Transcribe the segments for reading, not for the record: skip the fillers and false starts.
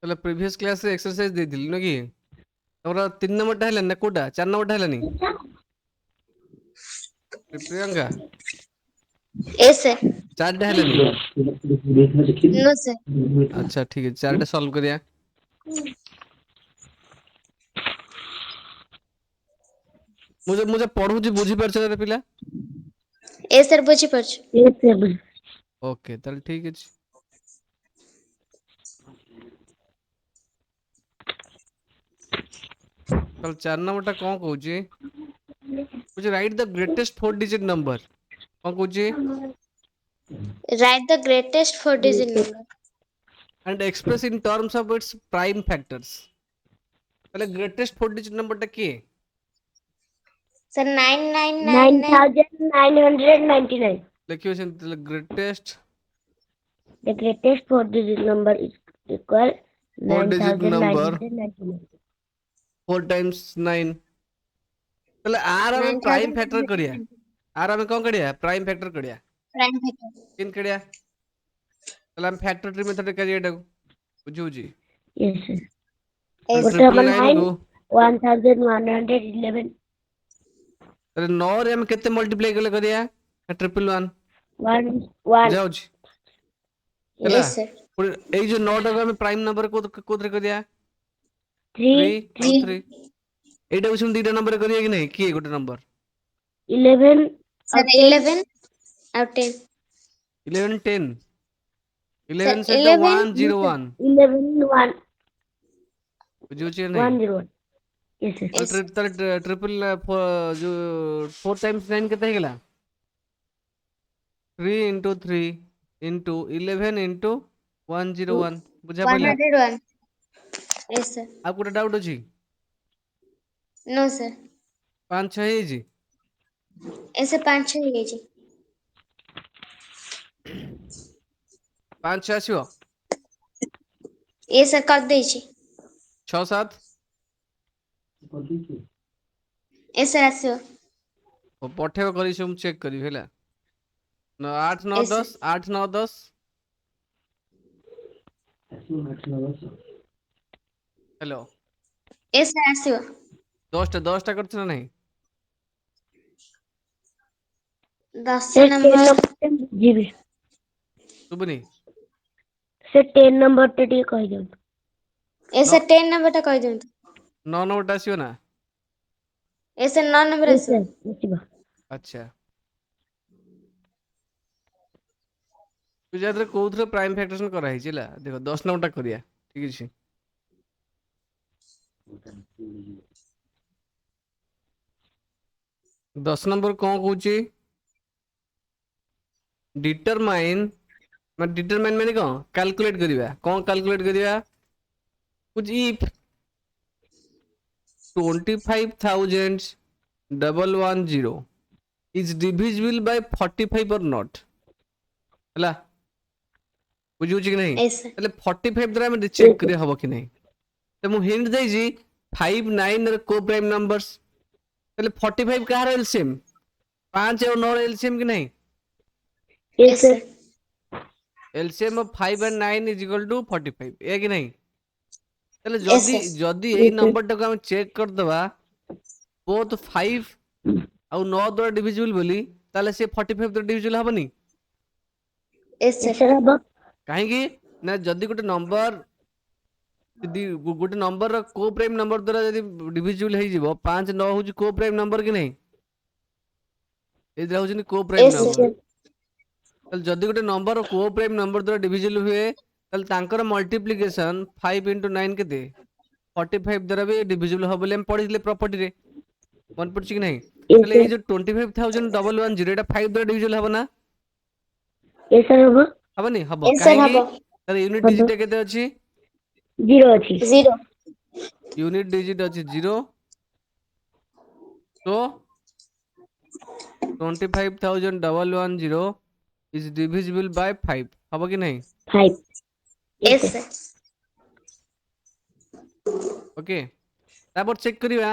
তাহলে প্রিভিয়াস ক্লাসে এক্সরসাইজ ଦେଇଥିଲି ନା କି ତମର 3 ନମ୍ବରଟା ହେଲାନି ନା କୋଉଟା 4 ନମ୍ବରଟା ହେଲାନି ପ୍ରିୟଙ୍କା Yes, sir. 4ଟା ହେଲାନି No, sir. ଆଚ୍ଛା ଠିକ ଅଛି 4ଟା ସଲ୍ଭ କରିବା ମୁଁ ଯେ ପଢୁଛି ବୁଝିପାରୁଛ ନା ପିଲା Yes, sir. ବୁଝିପାରୁଛୁ। Yes, sir. ଓକେ ତାହେଲେ ଠିକ ଅଛି ତାହେଲେ 4 ନମ୍ବରଟା କଣ କହୁଛି ବୁଝି ରାଇଟ୍ ଦ ଗ୍ରେଟେଷ୍ଟ 4 ଡିଜିଟ୍ ନମ୍ବର କଣ କହୁଛି Write the greatest four-digit number. and express in terms of its prime factors ତାହେଲେ ଗ୍ରେଟେଷ୍ଟ 4 ଡିଜିଟ୍ ନମ୍ବରଟା କିଏ Sir, 9999. 9,999. ଲେଖିବ ସେମିତି ତାହେଲେ greatest The greatest four-digit number is equal 4 digit number 9,999. 4 times 9 ତାହେଲେ ଆର ଆମେ ପ୍ରାଇମ ଫ୍ୟାକ୍ଟର କରିବା 9,999. ଆର ଆମେ କଣ କରିବା ପ୍ରାଇମ ଫ୍ୟାକ୍ଟର କରିବା Prime factor. କେମିତି କରିବା ତାହେଲେ ଆମେ ଫ୍ୟାକ୍ଟର ଟ୍ରି ମେଥଡ କରିବା ଏଟାକୁ ବୁଝୁଛି Yes, sir. Yes. What triple number 9 କୁ 1,111. ତାହେଲେ 9 ରେ ଆମେ କେତେ ମଲ୍ଟିପ୍ଲାଇ କଲେ କରିବା 111 One, one. ଯାଉଛି ହେଲା Yes, sir. ପୁଣି ଏଇ ଯୋଉ 9 ଟାକୁ ଆମେ ପ୍ରାଇମ ନମ୍ବର କୋଉଥିରେ କରିବା 3 Three, ଆଉ Three. 3 ଏଇଟାକୁ ସେମିତି ଦିଟା ନମ୍ବର କରିବା କି ନାହିଁ କିଏ ଗୋଟେ ନମ୍ବର 11, Sir, 11 out 10. 11 10 Sir, 11 ସହିତ 11. 1 0 1 11, 1, ବୁଝୁଛି ନା ନାହିଁ 1, 0, 1. Yes, sir. Yes. ତାହେଲେ ଟ୍ରିପଲ ଯୋଉ 4 times 9 କେତେ ହେଇଗଲା 3 into 3 into 11 into 101 ବୁଝା ପଇଲା 101. Yes, sir. ଆଉ ଗୋଟେ ଡାଉଟ୍ ଅଛି No, sir. 5 6 ହେଇଛି Yes, sir. 5 ହେଇଯାଇଛି। 5 6 ଆସିବ Yes, sir. କରିଦେଇଛି। 6 7 Yes, sir. ଆସିବ। ପଠେଇବ କରିଛି ମୁଁ ଚେକ୍ କରିବି ହେଲା 8 9 Yes, sir. 10 8 9 10 hello Yes, sir. ଆସିବ। 10ଟା କରିଛ ନା ନାହିଁ 10 Sir, 10 number। number ଯିବି ଶୁଭୁନି ସେ 10 number ଟା ଟିକେ କହିଦିଅନ୍ତୁ Yes, sir. 10 number ଟା କହିଦିଅନ୍ତୁ। 9 ନମ୍ବରଟା ଆସିବ ନା Yes, sir. 9 number Yes, ଆସିବ। sir. ଆସିବ ଆଚ୍ଛା ତୁ ଯାହା କୋଉଥିରେ ପ୍ରାଇମ ଫ୍ୟାକ୍ଟରେସନ କରାହେଇଛି ହେଲା ଦେଖ 10 ନମ୍ବରଟା କରିବା ଠିକ ଅଛି 10 ନମ୍ବର କଣ କହୁଛି ଡିଟରମାଇନ୍ ମାନେ କଣ କାଲକୁଲେଟ କରିବା କଣ କାଲକୁଲେଟ କରିବା if 25,110 is divisible by 45 or not ହେଲା ବୁଝୁଛି କି ନାହିଁ Yes, sir. ତାହେଲେ 45 ଦ୍ୱାରା ଆମେ ଚେକ୍ Yes, sir. କରିବା ହବ କି ନାହିଁ ତ ମୁଁ ହିଣ୍ଟ ଦେଇଛି 5 9 ର କୋ ପ୍ରାଇମ ନମ୍ବର୍ସ ତାହେଲେ 45 କାହାର ଏଲସିଏମ 5 ଆଉ 9 ର ଏଲସିଏମ କି ନାହିଁ Yes, Yes, sir. sir. LCM of 5 and 9 is equal to 45 ଏ କି ନାହିଁ ତାହେଲେ Yes, ଯଦି sir. ଯଦି ଏଇ Yes, sir. ନମ୍ବରଟାକୁ ଆମେ ଚେକ୍ କରିଦବା both 5 ଆଉ 9 ଦ୍ୱାରା ଡିଭିଜିବଲ ବୋଲି ତାହେଲେ ସେ 45 ଦ୍ୱାରା ଡିଭିଜିବଲ ହବନି Yes, Yes, sir. sir. ହବ କାହିଁକି ନା ଯଦି ଗୋଟେ ନମ୍ବର ଗୋଟେ ନମ୍ବରର କୋ ପ୍ରାଇମ ନମ୍ବର ଦ୍ୱାରା ଯଦି ଡିଭିଜିବଲ ହେଇଯିବ 5 9 ହଉଛି କୋ ପ୍ରାଇମ ନମ୍ବର କି ନାହିଁ ଏଇଟା ହଉଛନ୍ତି co prime Yes, Yes, number sir. sir. ତାହେଲେ ଯଦି ଗୋଟେ ନମ୍ବର କୋ ପ୍ରାଇମ ନମ୍ବର ଦ୍ୱାରା ଡିଭିଜିବଲ ହୁଏ ତାହେଲେ ତାଙ୍କର ମଲ୍ଟିପ୍ଲିକେସନ 5 into 9 କେତେ 45 ଦ୍ୱାରା ବି ଡିଭିଜିବଲ ହବ ବୋଲି ଆମେ ପଢିଥିଲେ ପ୍ରପର୍ଟିରେ ମନେ ପଡୁଛି କି ନାହିଁ Yes, ତାହେଲେ sir. ଏଇ ଯୋଉ 25,110 ଏଟା 5 ଦ୍ୱାରା ଡିଭିଜିବଲ ହବ ନା Yes, sir. ହବ ହବନି ହବ Yes, sir. କାହିଁକି ହବ। ତାର ୟୁନିଟ ହବ ଡିଜିଟ କେତେ ଅଛି 0 ଅଛି 0। ୟୁନିଟ ଡିଜିଟ ଅଛି 0 ତ 25,110 is divisible by 5 ହବ କି ନାହିଁ 5 Yes, Yes, sir. sir. Okay ତାପରେ ଚେକ୍ କରିବା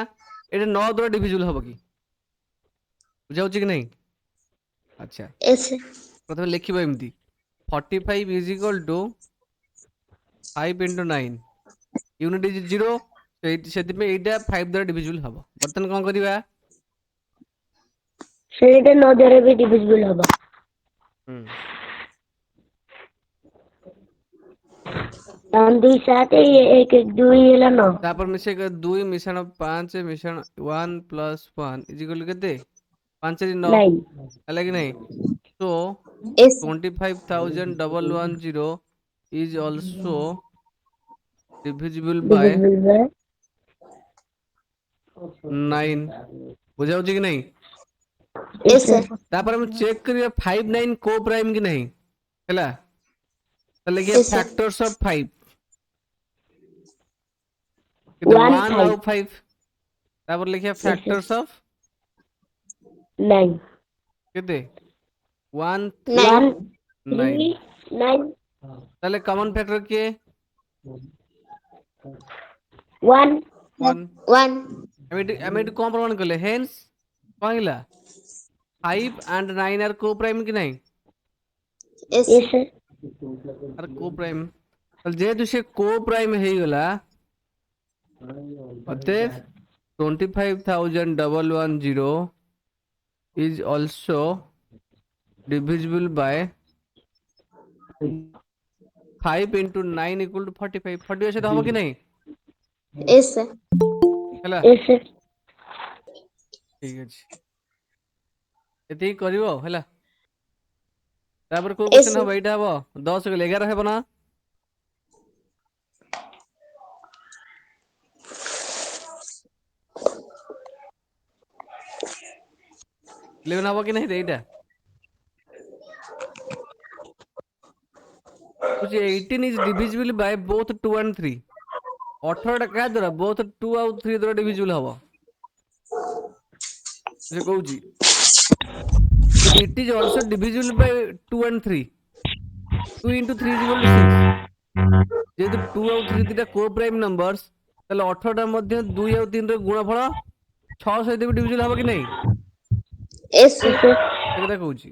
ଏଟା 9 ଦ୍ୱାରା ଡିଭିଜିବଲ ହବ କି ବୁଝାଉଛି କି ନାହିଁ ଆଚ୍ଛା Yes, sir. ପ୍ରଥମେ ଲେଖିବ ଏମିତି 45 is equal to 5 into 9 unit is 0 ସେଥିପାଇଁ ଏଇଟା 5 ଦ୍ୱାରା ଡିଭିଜିବଲ୍ ହବ। ବର୍ତ୍ତମାନ କ'ଣ କରିବା? ସେଇଟା 9 ଦ୍ୱାରା ବି divisible ହବ। ହୁଁ 2 7 1 2 ହେଲା 9। ତାପରେ ମିଶେଇ 2 ମିଶାଣ 5 ମିଶାଣ 1 ପ୍ଲସ୍ 1 ଇଜ ଇକ୍ୱାଲ୍ ଟୁ କେତେ? 5 × 9 9 ହେଲା କି ନାହିଁ? So yes 25,110 is also divisible by divisible by 9 ବୁଝାଉଛି କି ନାହିଁ? yes sir ତାପରେ ଆମେ ଚେକ୍ କରିବା 5 9 କୋ ପ୍ରାଇମ୍ କି ନାହିଁ ହେଲା। ତାହେଲେ ଲେଖିବା Yes, sir. ଫ୍ୟାକ୍ଟର୍ସ ଅଫ 5 କେତେ 1 1 ଆଉ 5 ତାପରେ ଲେଖିବା sir. ଫ୍ୟାକ୍ଟର୍ସ ଅଫ 9 କେତେ 1 Nine. 1 9 3 9 ତାହେଲେ କମନ୍ ଫ୍ୟାକ୍ଟର କିଏ? 1 1 one ଆମେ ଏଠି କ'ଣ ପ୍ରମାଣ କଲେ? ହେନ୍ସ କ'ଣ ହେଲା? 5 and 9 ଆର୍ କୋ ପ୍ରାଇମ୍ କି ନାହିଁ? yes yes sir ଆର୍ କୋ ପ୍ରାଇମ୍। ତାହେଲେ ଯେହେତୁ ସେ କୋ ପ୍ରାଇମ୍ ହେଇଗଲା ଅତଏବ 25,110 is also divisible by 5 into 9 equal to 45 45 ସହିତ ହବ କି ନାହିଁ? yes sir ହେଲା yes sir ଠିକ ଅଛି ଏତିକି କରିବ ହେଲା। ତାପରେ କୋଉ Yes, କ୍ୱେଶ୍ଚନ sir. ହବ? ଏଇଟା ହବ 10 ଗଲେ 11 ହେବ ନା? ଇଲେଭେନ୍ ହବ କି ନାହିଁ? ଏଇଟା 18 is divisible by both 2 and 3 18ଟା କାହା ଦ୍ୱାରା? both 2 ଆଉ 3 ଦ୍ୱାରା divisible ହବ। ସେ କହୁଛି it is also divisible by 2 and 3 2 into 3 is equal to 6 ଯେହେତୁ 2 ଆଉ 3 ଦିଟା କୋ ପ୍ରାଇମ୍ ନମ୍ବର୍ସ ତାହେଲେ 18ଟା ମଧ୍ୟ 2 ଆଉ 3 ର ଗୁଣଫଳ 6 ସହିତ ବି ଡିଭିଜିବଲ୍ ହବ କି ନାହିଁ? yes sir yes sir ସେ କଥା କହୁଛି।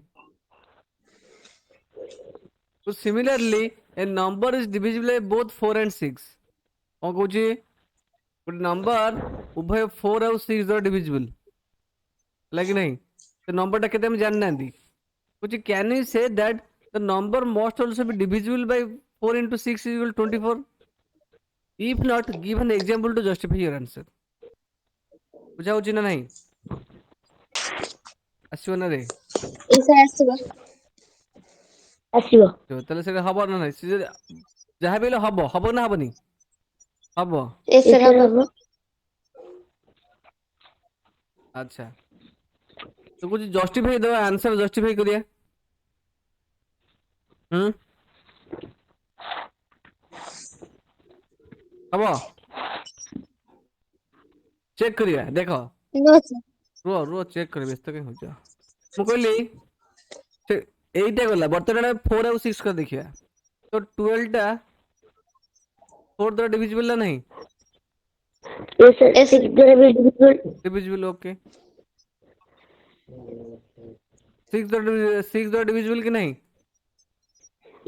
So similarly a number is divisible by both 4 and 6 କ'ଣ କହୁଛି? ଗୋଟେ ନମ୍ବର ଉଭୟ 4 ଆଉ 6 ଦ୍ୱାରା ଡିଭିଜିବଲ୍ ହେଲା କି ନାହିଁ? ସେ ନମ୍ବରଟା କେତେ ଆମେ ଜାଣିନାହାନ୍ତି। କହୁଛି can we say that the number must also be divisible by 4 into 6 is equal to 24? If not, give an example to justify your answer. ବୁଝା ହଉଛି ନା ନାହିଁ? ଆସିବ ନା ରେ? yes sir ଆସିବ ଆସିବ ତାହେଲେ ସେଇଟା ହବ ନା ନାହିଁ? ସେ ଯଦି ଯାହା ବି ହେଲେ ହବ ନା ହବନି? ହବ। yes sir yes sir ହବ ହବ ଆଚ୍ଛା ତ କହୁଛି ଜଷ୍ଟିଫାଇ ଦେବା ଆନ୍ସର ଜଷ୍ଟିଫାଇ କରିବା। ହବ ଚେକ୍ କରିବା ଦେଖ no sir ରୁହ ଚେକ୍ କରିବା ବ୍ୟସ୍ତ କାହିଁ ହଉଛ? ମୁଁ କହିଲି ସେ ଏଇଟା ଗଲା ବର୍ତ୍ତମାନ 4 ଆଉ 6 କରି ଦେଖିବା ତ 12ଟା 4 ଦ୍ୱାରା ଡିଭିଜିବଲ୍ ନା ନାହିଁ? yes sir Yes, 6 ଦ୍ୱାରା ବି divisible ଡିଭିଜିବଲ୍ ଓକେ 6 ଦ୍ୱାରା ଡିଭିଜିବଲ୍ କି ନାହିଁ?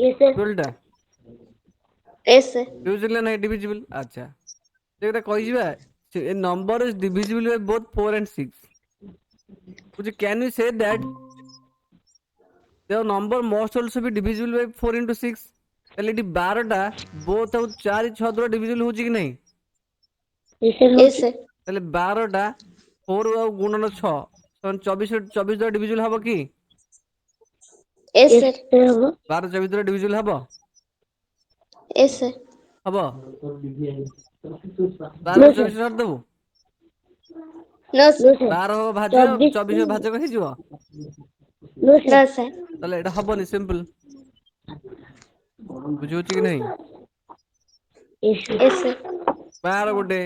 yes sir 12ଟା yes sir ଡିଭିଜିବଲ୍ ନା ନାହିଁ? ଡିଭିଜିବଲ୍। ଆଚ୍ଛା ସେ କଥା କହିଯିବା a number is divisible by both 4 and 6 which can we say that the number must also be divisible by 4 into 6 ତାହେଲେ ଏଠି 12ଟା both ଆଉ 4 6 ଦ୍ୱାରା ଡିଭିଜିବଲ୍ ହଉଛି କି ନାହିଁ? yes sir yes ହଉଛି sir ତାହେଲେ 12ଟା 4 ଆଉ ଗୁଣନ 6 24 ଦ୍ୱାରା ଡିଭିଜିବଲ୍ ହବ କି? yes yes sir sir ହବ 12 24 ଦ୍ୱାରା ଡିଭିଜିବଲ୍ ହବ? yes sir ହବ no 12 sir 24 ଛାଡ଼ିଦେବୁ? no no sir 12 sir ହବ ଭାଜ୍ୟ 24 24 ଭାଜକ ହେଇଯିବ? no sir no sir ତାହେଲେ ଏଇଟା ହବନି ସିମ୍ପଲ ବୁଝିହଉଛି କି ନାହିଁ? yes sir yes sir 12 ଗୋଟେ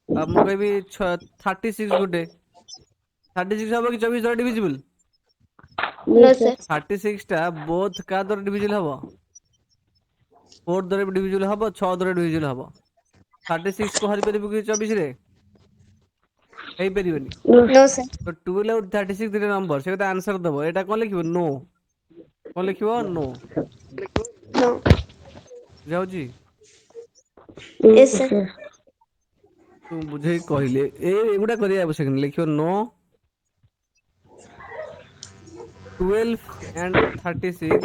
ଆଉ ମୁଁ କହିବି 36 ଗୋଟେ 36 ହବ କି 24 ଦ୍ୱାରା ଡିଭିଜିବଲ୍? no sir 36ଟା ବୋଥ୍ କାହା ଦ୍ୱାରା ଡିଭିଜିବଲ୍ ହବ? 4 ଦ୍ୱାରା ବି ଡିଭିଜିବଲ୍ ହବ 6 ଦ୍ୱାରା ଡିଭିଜିବଲ୍ ହବ। 36 କୁ ହରିପାରିବୁ କି 24 ରେ? ହେଇପାରିବନି। no no sir ତ 12 ଆଉ 36 ଦିଟା ନମ୍ବର ସେ କଥା ଆନ୍ସର ଦବ ଏଇଟା କ'ଣ ଲେଖିବ? ନୋ କ'ଣ ଲେଖିବ? No no ବୁଝାଉଛି? Yes, sir. sir. ତୁ ବୁଝେଇ କହିଲେ ଏଗୁଡା କରିବା ଆବଶ୍ୟକ ନାହିଁ। ଲେଖିବ no 12 and 36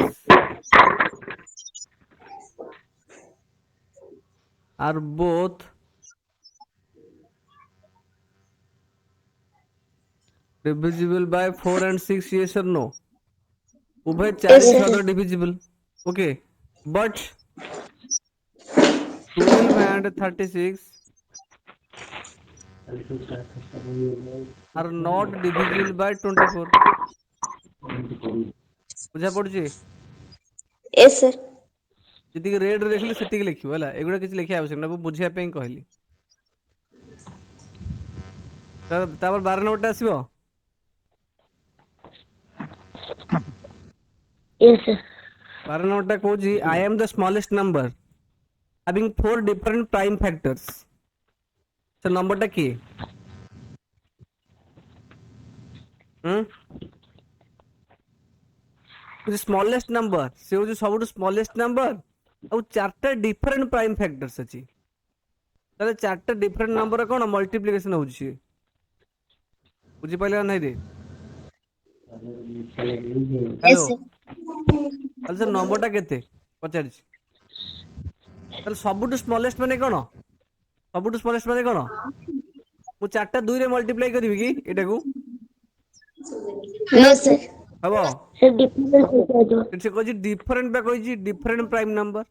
are both divisible by 4 and 6, yes or no? उभय चार Yes, के sir. छह divisible. Okay, but 12 and 36 are not divisible by 24. ବୁଝା ପଡୁଛି? Yes, sir. ଯେତିକି ରେଡ୍ ରେ ଲେଖିଲି ସେତିକି ଲେଖିବ ହେଲା, ଏଗୁଡ଼ା କିଛି ଲେଖିବା ଆବଶ୍ୟକ ନାହିଁ, ମୁଁ ବୁଝିବା ପାଇଁ କହିଲି। ତାପରେ 12 ନମ୍ବରଟା ଆସିବ। Yes, sir. 12 ନମ୍ବରଟା କହୁଛି I am the smallest number having 4 different prime factors. ସେ ନମ୍ବରଟା କିଏ? ସ୍ମଲେଷ୍ଟ ନମ୍ବର, ସେ ହଉଛି ସବୁଠୁ ସ୍ମଲେଷ୍ଟ ନମ୍ବର, ଆଉ 4ଟା ଡିଫରେଣ୍ଟ ପ୍ରାଇମ ଫ୍ୟାକ୍ଟର୍ସ ଅଛି। ତାହେଲେ 4ଟା ଡିଫରେଣ୍ଟ ନମ୍ବର କଣ ମଲ୍ଟିପ୍ଲିକେସନ ହଉଛି ସିଏ। ବୁଝିପାରିଲ ନା ନାଇଁ ରେ? Hello, Yes, sir. ତାହେଲେ ସେ ନମ୍ବରଟା କେତେ ପଚାରିଛି। ତାହେଲେ ସବୁଠୁ ସ୍ମଲେଷ୍ଟ ମାନେ କଣ? ସବୁଠୁ ସ୍ମଲେଷ୍ଟ ମାନେ କଣ? ମୁଁ 4ଟା 2ରେ ମଲ୍ଟିପ୍ଲାଇ କରିବି କି ଏଇଟାକୁ? No, sir. ହବ? Sir, difference ହେଇଯିବ। ସେ କହିଛି ଡିଫରେଣ୍ଟ ବା କହିଛି ଡିଫରେଣ୍ଟ ପ୍ରାଇମ ନମ୍ବର,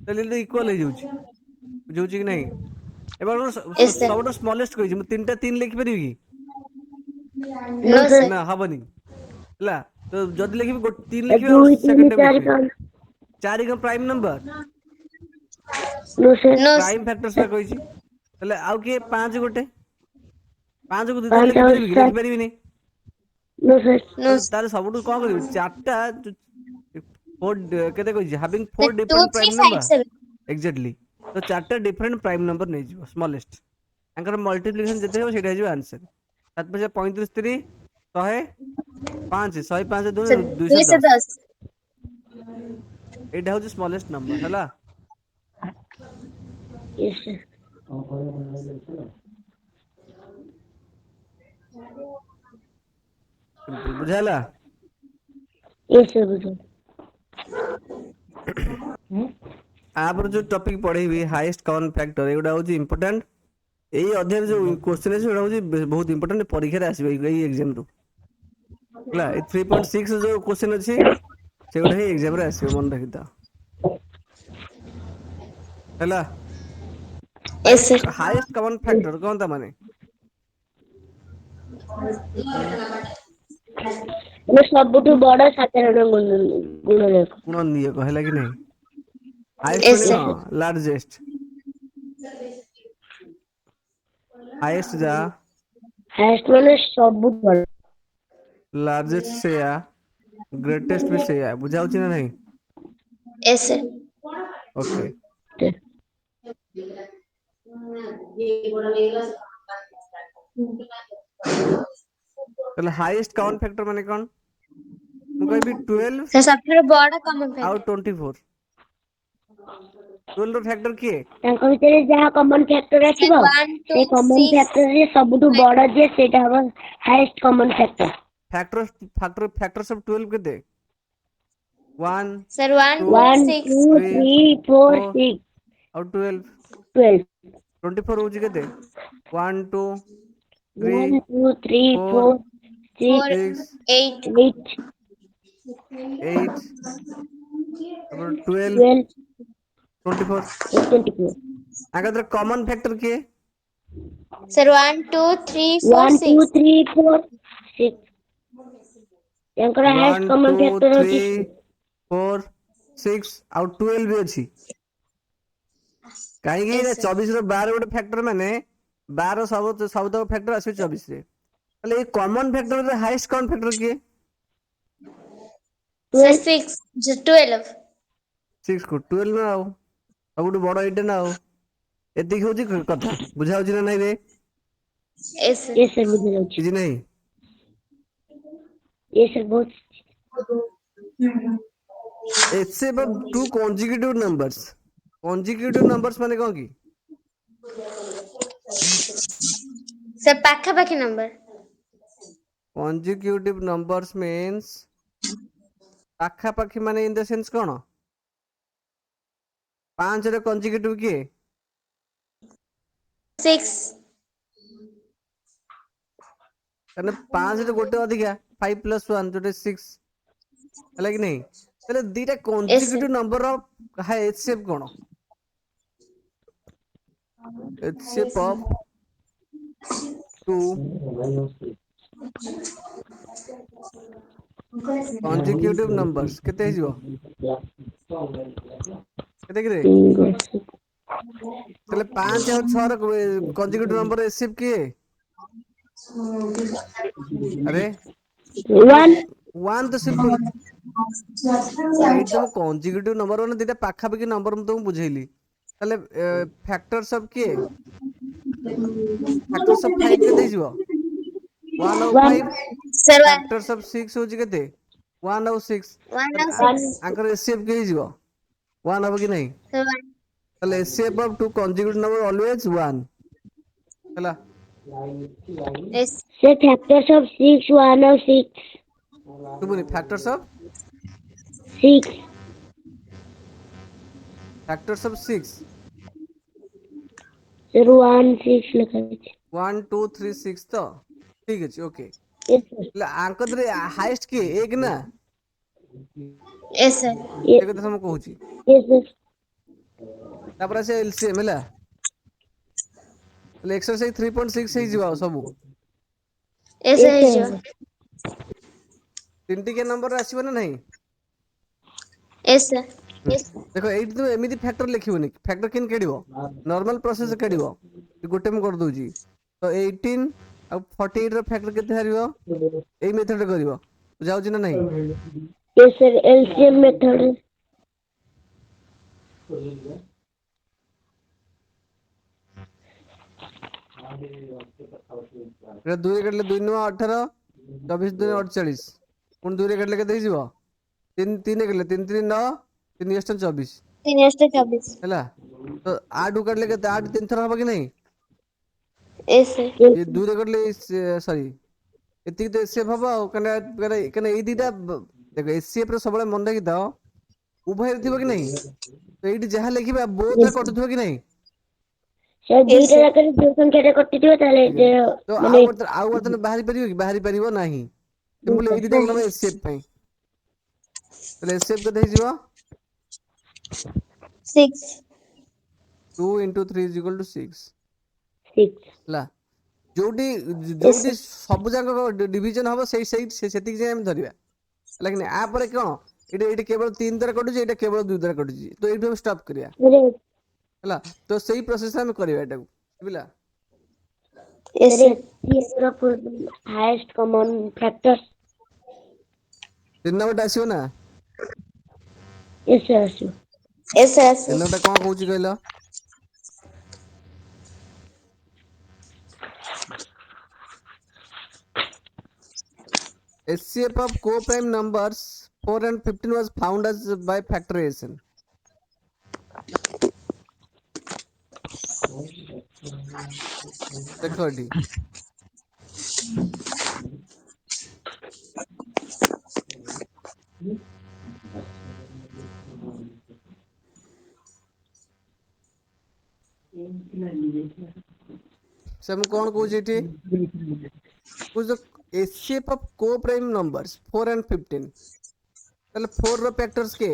ତାହେଲେ ଇକ୍ୱାଲ ହେଇଯାଉଛି। ବୁଝଉଛି କି ନାହିଁ? ଏবার Yes, sir. ସବୁଠୁ ସ୍ମଲେଷ୍ଟ କହିଛି, ମୁଁ 3ଟା 3 ଲେଖିପାରିବି କି? No, sir. ନା ହବନି ହେଲା। ତ ଯଦି ଲେଖିବି 3 ଏ ଲେଖିବି ଆଉ 2, 3, ସେକେଣ୍ଡ ଟାଇମ୍ 4, ଲେଖିବି। 5। 4 କଣ prime number? No, sir. No, prime sir. Factors ବା କହିଛି। ତାହେଲେ ଆଉ କିଏ 5 ଗୋଟେ 5କୁ 2 ଥର 5 ଆଉ ଲେଖିପାରିବି କି? 7। ଲେଖିପାରିବିନି। No, sir. No, ତାହେଲେ ସବୁଠୁ କଣ କରିବି? 4ଟା 4 କେତେ କହିଛି? Having 4 sir. Two, different prime three, number. five, seven. Exactly. ତ 4ଟା ଡିଫରେଣ୍ଟ ପ୍ରାଇମ ନମ୍ବର ନେଇଯିବ ସ୍ମଲେଷ୍ଟ। ତାଙ୍କର ମଲ୍ଟିପ୍ଲିକେସନ ଯେତେ ହେବ ସେଇଟା ହେଇଯିବ ଆନ୍ସର। 7 35 3 100 5 105 Sir, 210। 210. ଏଇଟା ହଉଛି ସ୍ମଲେଷ୍ଟ ନମ୍ବର ହେଲା। Yes, sir. ସିମ୍ପଲ, ବୁଝା ହେଲା? Yes, sir, ବୁଝିଲି। ତାପରେ ଯୋଉ ଟପିକ ପଢେଇବି ହାଇଏଷ୍ଟ କମନ ଫ୍ୟାକ୍ଟର, ଏଗୁଡ଼ା ହଉଛି ଇମ୍ପୋର୍ଟାଣ୍ଟ। ଏଇ ଅଧ୍ୟାୟରେ ଯୋଉ କ୍ୱେଶ୍ଚନ ଅଛି ସେଗୁଡ଼ା ହଉଛି ବହୁତ ଇମ୍ପୋର୍ଟାଣ୍ଟ, ପରୀକ୍ଷାରେ ଆସିବ ଏଇ ଏକ୍ସାମ ରୁ ହେଲା। ଏଇ 3.6 ଯୋଉ କ୍ୱେଶ୍ଚନ ଅଛି ସେଗୁଡ଼ା ହିଁ ଏକ୍ସାମ ରେ ଆସିବ, ମନେ ରଖିଥାଅ ହେଲା। Yes, sir. Highest common factor କଣ ତା ମାନେ? ମାନେ ସବୁଠୁ ବଡ ସାଧାରଣ ଗୁଣନଫଳ। ଗୁଣନୀୟକ ହେଲା କି ନାହିଁ? ହାଇଏଷ୍ଟ Yes, ମାନେ sir. କଣ? ଲାର୍ଜେଷ୍ଟ। ହାଇଏଷ୍ଟ ଯା, ହାଏଷ୍ଟ ମାନେ ସବୁଠୁ ବଡ। ଲାର୍ଜେଷ୍ଟ ସେଇଆ, ଗ୍ରେଟେଷ୍ଟ ବି ସେଇଆ। ବୁଝା ହଉଛି ନା ନାହିଁ? Yes, sir. ଓକେ। ତାହେଲେ ହାଇଏଷ୍ଟ କମନ ଫ୍ୟାକ୍ଟର ମାନେ କଣ? ମୁଁ କହିବି 12 Sir, ସବୁଠାରୁ ବଡ common ଆଉ factor. 24। 12 ର ଫ୍ୟାକ୍ଟର କିଏ? ତାଙ୍କ ଭିତରେ ଯାହା କମନ ଫ୍ୟାକ୍ଟର Sir, ଆସିବ, one, two, ସେଇ କମନ six. ଫ୍ୟାକ୍ଟରରେ ସବୁଠୁ ବଡ ଯିଏ ସେଇଟା ହବ highest common factor. Factor of 12 କେତେ? 1 Sir, one, 2 two, 1, six. 2, 3 3, 4, 4 6, ଆଉ 12। 12। 24 ହଉଛି କେତେ? 1 2 3 1, 2, 3, 4 4, 6, 4, 6 8. 8, 8 ତାପରେ 12 12, 24। 24। ଆଗ କମନ ଫ୍ୟାକ୍ଟର କିଏ? Sir, 1, 2, 3, 4, 1, 2, 6. 3, 4, 6। ତାଙ୍କର ହାଏଷ୍ଟ 1 କମନ 2 ଫ୍ୟାକ୍ଟର 3 ହଉଛି 6। 4 6 ଆଉ 12 ବି ଅଛି। କାହିଁକି Yes, ନା sir. 24 ର 12 ଗୋଟେ ଫ୍ୟାକ୍ଟର ମାନେ 12 ସବୁତକ ଫ୍ୟାକ୍ଟର ଆସିବ 24 ରେ। ତାହେଲେ ଏଇ କମନ ଫ୍ୟାକ୍ଟରରେ ହାଇଏଷ୍ଟ କମନ ଫ୍ୟାକ୍ଟର କିଏ? Sir, 12। 6. 12. 6 କୁ 12 ନା ଆଉ ସବୁଠୁ ବଡ ଏଇଟା ନା ଆଉ। ଏତିକି ହଉଛି କଥା। ବୁଝା ହଉଛି ନା ନାଇଁ ରେ? Yes, sir. Yes, sir, ବୁଝିଯାଉଛି। କିଛି ନାହିଁ। Yes, sir, ବହୁତ। except of two consecutive numbers consecutive numbers माने कौन की? सर पाखापाखी नंबर। कॉन्जिक्यूटिव नंबर्स मीन्स पाखापाखी माने इन द सेंस कौन? 5 रे कॉन्जिक्यूटिव किए? 6 ताने 5 रे गोटे अधिका 5 + 1 जोटे 6 है कि नहीं? ताले दीटा yes sir consecutive number of है एचसीएफ कौन? एचसीएफ ऑफ 2 कॉन्जिक्यूटिव नंबर्स केते हिजो? केते किरे? ताले 5 और 6 रे कॉन्जिक्यूटिव नंबर एचसीएफ किए? अरे 1. 1 तो सिंपल एकदम कॉन्जिक्यूटिव नंबर वन दीटा पाखापाखी नंबर मैं तुमको बुझेली ताले फैक्टर्स ऑफ किए? फैक्टर्स ऑफ 5 केते हिजो? 1 और 1. 5 sir फैक्टर्स ऑफ 6 होची केते? 1 और 6 1 और 6 1. आंकर एचसीएफ के हिजो 1 हबो कि नहीं? sir 1 ताले HCF of two consecutive number always 1 हला yes Say factors of 6, 1 or 6. तुमनी factors of 6. Factors of 6 Sir 1, 6 लिखा है। 1 2 3 6 तो ठीक है ओके Yes sir. आंकर दरे हाईएस्ट के एक ना yes sir Yes, एक तो हम कहूची yes sir. तापर से एलसीएम हला ले एक्सरसाइज 3.6 हे जीवा सब yes sir Yes ହେଇଯିବ sir. तीनटी के नंबर आसीबो ना नहीं? yes sir देखो एइट तो एमिति फैक्टर लिखिबोनी फैक्टर किन केडिबो नॉर्मल प्रोसेस केडिबो गोटे में कर दोजी तो 18 और 48 रो फैक्टर केते हारिबो एई मेथड करिवो बुझाउची ना नहीं? Yes sir. LCM method. रे 2 रे कटले 2 9 18 24 2 48 पुन 2 रे कटले केते हिजिबो 3 3 कटले 3 3 9 3 8 24 3 8 24 हैला तो 8 कटले केते 8 3 थर हबो कि नहीं? yes sir Yes. ये 2 रे कटले सॉरी एति तो एससीएफ हबो कने कने एई दीटा देखो एससीएफ रे सबले मन रखि दाओ उभय थिबो कि नहीं? तो एइट जहा लिखिबा बोथ रे कटुथबो कि नहीं? Sir Yes, दुईटा sir. जाकर जो संख्या रे कटिथिबो ताले जे तो माने आउ वर्तन बाहरी परिबो कि बाहरी परिबो नहीं सिंपल एई दीटा को एससीएफ पई तो एससीएफ कते हिजिबो 6 2 * 3 = 6 6. ला जोडी Yes, जोडी sir. सब जाक डिवीजन हबो सेई सेई सेति जे हम धरिबा लेकिन आ पर कोन एटा एटा केवल 3 द्वारा कटुची एटा केवल 2 द्वारा कटुची तो एइठो स्टॉप करिया मेरे हला तो सेई प्रोसेस हम करिबा एटा बुझिला yes मेरे sir highest common factors. 3 number आसीयो ना Yes sir. Sir. yes sir 3 number कोन कहूची कहलो HCF of co-prime numbers 4 and 15 was found as by factorization. देखो एटी से हम कौन कहूची एटी कुछ HCF of co-prime numbers 4 and 15 ताले 4 रो फैक्टर्स के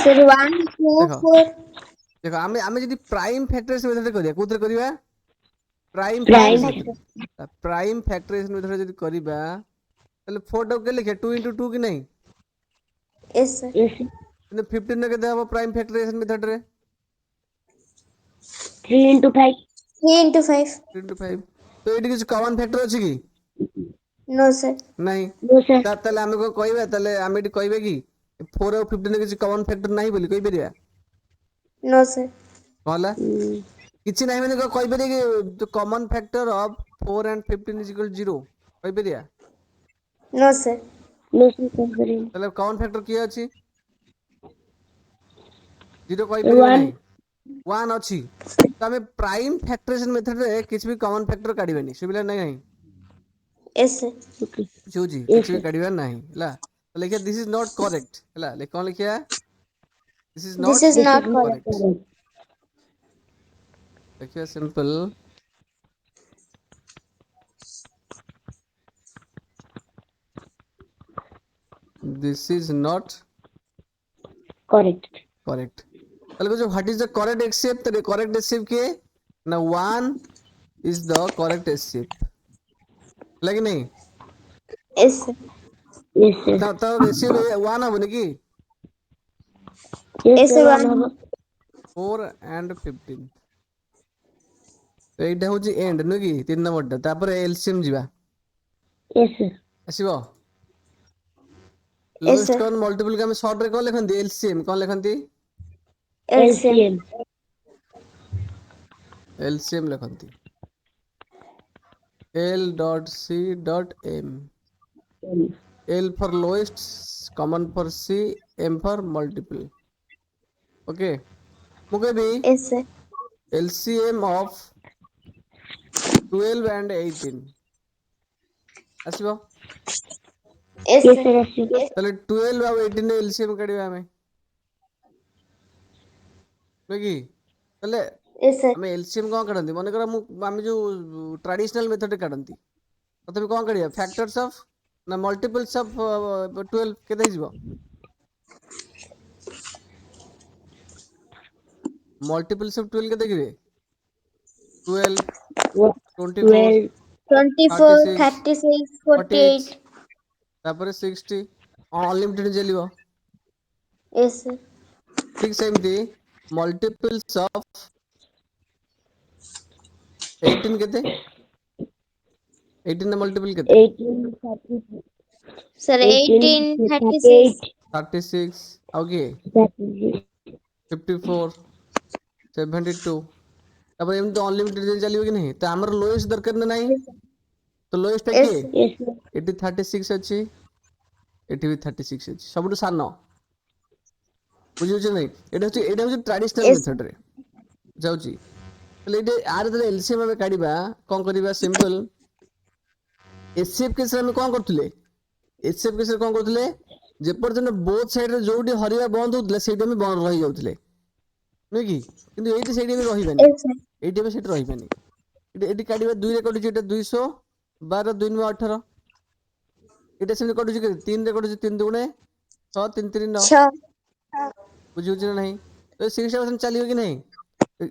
sir 1 2 देखो 4 देखो आमे आमे जदी प्राइम फैक्टराइजेशन मेथड करिया कोथरे करिवा prime Prime factorization prime factorization method जदी करिबा ताले 4 टा के लिखे 2 * 2 कि नहीं yes sir Yes sir. 근데 15 रे के देबो प्राइम फैक्टराइजेशन मेथड रे 3 into 5. 3 into 5 3 * 5 तो एटी किछ कॉमन फैक्टर अछि कि no sir नहीं No sir. ताले आमे को कहबा ताले आमे एटी कहबे कि 4 और 15 किछ कॉमन फैक्टर नहीं बोली कहि परिया no sir कहला किछि नहीं माने को कहि परिया कि the common factor of 4 and 15 = 0 कहि परिया no sir No sir. कौन करें? ताले कॉमन फैक्टर की अछि 0 कहि परिबे One. नहीं 1 अछि तो हमें प्राइम फैक्टराइजेशन मेथड रे किछ भी कॉमन फैक्टर काढिबेनी सुबिला नहीं Yes, sir. Okay. बुझी Yes, किछ भी sir. काढिबे नहीं हला तो लिखिया दिस इज नॉट करेक्ट हला ले कोन लिखिया this is This not is This is not not correct. Correct correct. लिखिया simple this is not Correct. Correct তাহলে বুঝো what is the correct HCF तो करेक्ट एचसीएफ के ना 1 इज द करेक्ट एचसीएफ लगे नहीं Yes, sir. Yes, sir. तो HCF 1 हबो कि Yes, Yes, sir. sir. One One. hour. 4 and 15 तो एटा होची एंड नु कि 3 नंबर तापर एलसीएम जीवा Yes, sir. आसीबो Yes, lowest sir. Common multiple का हम शॉर्ट रे कोन लिखंती एलसीएम कोन लिखंती LCM. एलसीएम लिखंती L dot C dot M M. L for lowest common for C M for multiple okay ମୁଁ କହିବି Yes, sir. LCM of 12 and 18 ଆସିବ Yes, Yes, sir. sir. Yes, ତାହେଲେ 12 ଆଉ 18 ର LCM କାଢିବା ଆମେ ନୁହେଁ କି ତାହେଲେ Yes, sir. ଆମେ LCM କଣ କାଢନ୍ତି ମନେକର ମୁଁ ଆମେ ଯୋଉ ଟ୍ରାଡିସନାଲ ମେଥଡ କାଢନ୍ତି ତଥାପି କଣ କାଢିବା ଫ୍ୟାକ୍ଟର୍ସ ଅଫ ନା ମଲ୍ଟିପଲ୍ସ ଅଫ 12 କେତେ ହେଇଯିବ ମଲ୍ଟିପଲ୍ସ ଅଫ 12 କେତେ କିରେ 12 sir. 24 12. 24, 36 36, 48 48. ତାପରେ 60 ଅନଲିମିଟେଡ ଚାଲିବ Yes, sir. ଠିକ ସେମିତି ମଲ୍ଟିପଲ୍ସ ଅଫ 18 କେତେ 18 ର ମଲ୍ଟିପଲ କେତେ 18. 30. Sir, 18. 18, 36. 38. 36 ଆଉ କିଏ 36. 54 72 ତାପରେ ଏମିତି ଅନଲିମିଟେଡ ଚାଲିବ କି ନାହିଁ ତ ଆମର ଲୋଏଷ୍ଟ ଦରକାର ନା ନାହିଁ ତ ଲୋଏଷ୍ଟ Yes, କିଏ sir. Yes, sir. ଏଠି 36 ଅଛି ଏଠି ବି 36 ଅଛି ସବୁଠୁ ସାନ ବୁଝିପାରୁଛ ନାଇଁ ଏଇଟା ହଉଛି ଟ୍ରାଡିସନାଲ Yes, ମେଥଡ ରେ ଯାଉଛି ତାହେଲେ ଏଇଟା ଆର ଯେତେବେଳେ ଏଲସିଏମ ଆମେ କାଢିବା କଣ କରିବା ସିମ୍ପଲ ଏଚସିଏଫ କେସରେ ଆମେ କଣ କରୁଥିଲେ ଏଚସିଏଫ କେସରେ କଣ କରୁଥିଲେ ଯେପର୍ଯ୍ୟନ୍ତ ବୋଥ ସାଇଡରେ ଯୋଉଠି ହରିବା ବନ୍ଦ ହଉଥିଲା ସେଇଠି ଆମେ ବନ୍ଦ ରହି ଯାଉଥିଲେ ନୁହେଁ କି କିନ୍ତୁ ଏଇଠି ସେଇଠି ଆମେ ରହିବାନି yes, sir. ଏଇଠି ଆମେ ସେଇଠି ରହିବାନି ଏଠି କାଢିବା 2 ରେ କଟୁଛି ଏଟା 212 2 9 18 ଏଇଟା ସେମିତି କଟୁଛି କେତେ 3 ରେ କଟୁଛି 3 ଦୁଗୁଣେ 6 3 3 9 Sure. ବୁଝିହଉଛି ନା ନାହିଁ ତ 6% ଚାଲିବ କି ନାହିଁ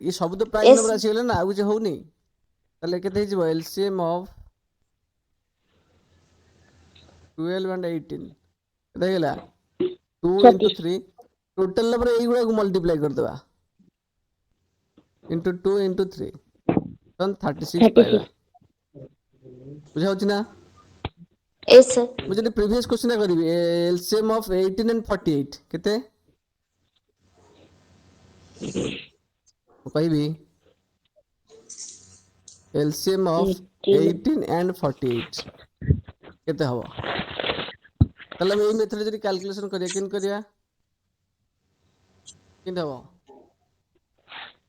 ଏ ସବୁ ତ ପ୍ରାଇମ Yes, ନମ୍ବର sir. ଆସିଗଲା ନା ଆଉ କିଛି ହଉନି ତାହେଲେ କେତେ ହେଇଯିବ ଏଲସିଏମ ଅଫ 12 and 18 କେତେ ହେଇଗଲା 2 into 30. 3 ଟୋଟାଲ ନମ୍ବର ଏଇଗୁଡାକୁ ମଲ୍ଟିପ୍ଲାଏ କରିଦେବା into 2 into 3 then 36 ପାଇବା 36. ବୁଝାଉଛି ନା Yes, sir. ମୁଁ ଯଦି ପ୍ରିଭିୟସ୍ କ୍ୱେଶ୍ଚିନ୍ କରିବି ଏଲସିଏମ ଅଫ 18 and 48 କେତେ ମୁଁ କହିବି LCM of 18. 18 and 48 କେତେ ହବ ତାହେଲେ ଆମେ ଏଇ ମେଥଡରେ ଯଦି କ୍ୟାଲକୁଲେସନ କରିବା କେମିତି କରିବା କେମିତି ହବ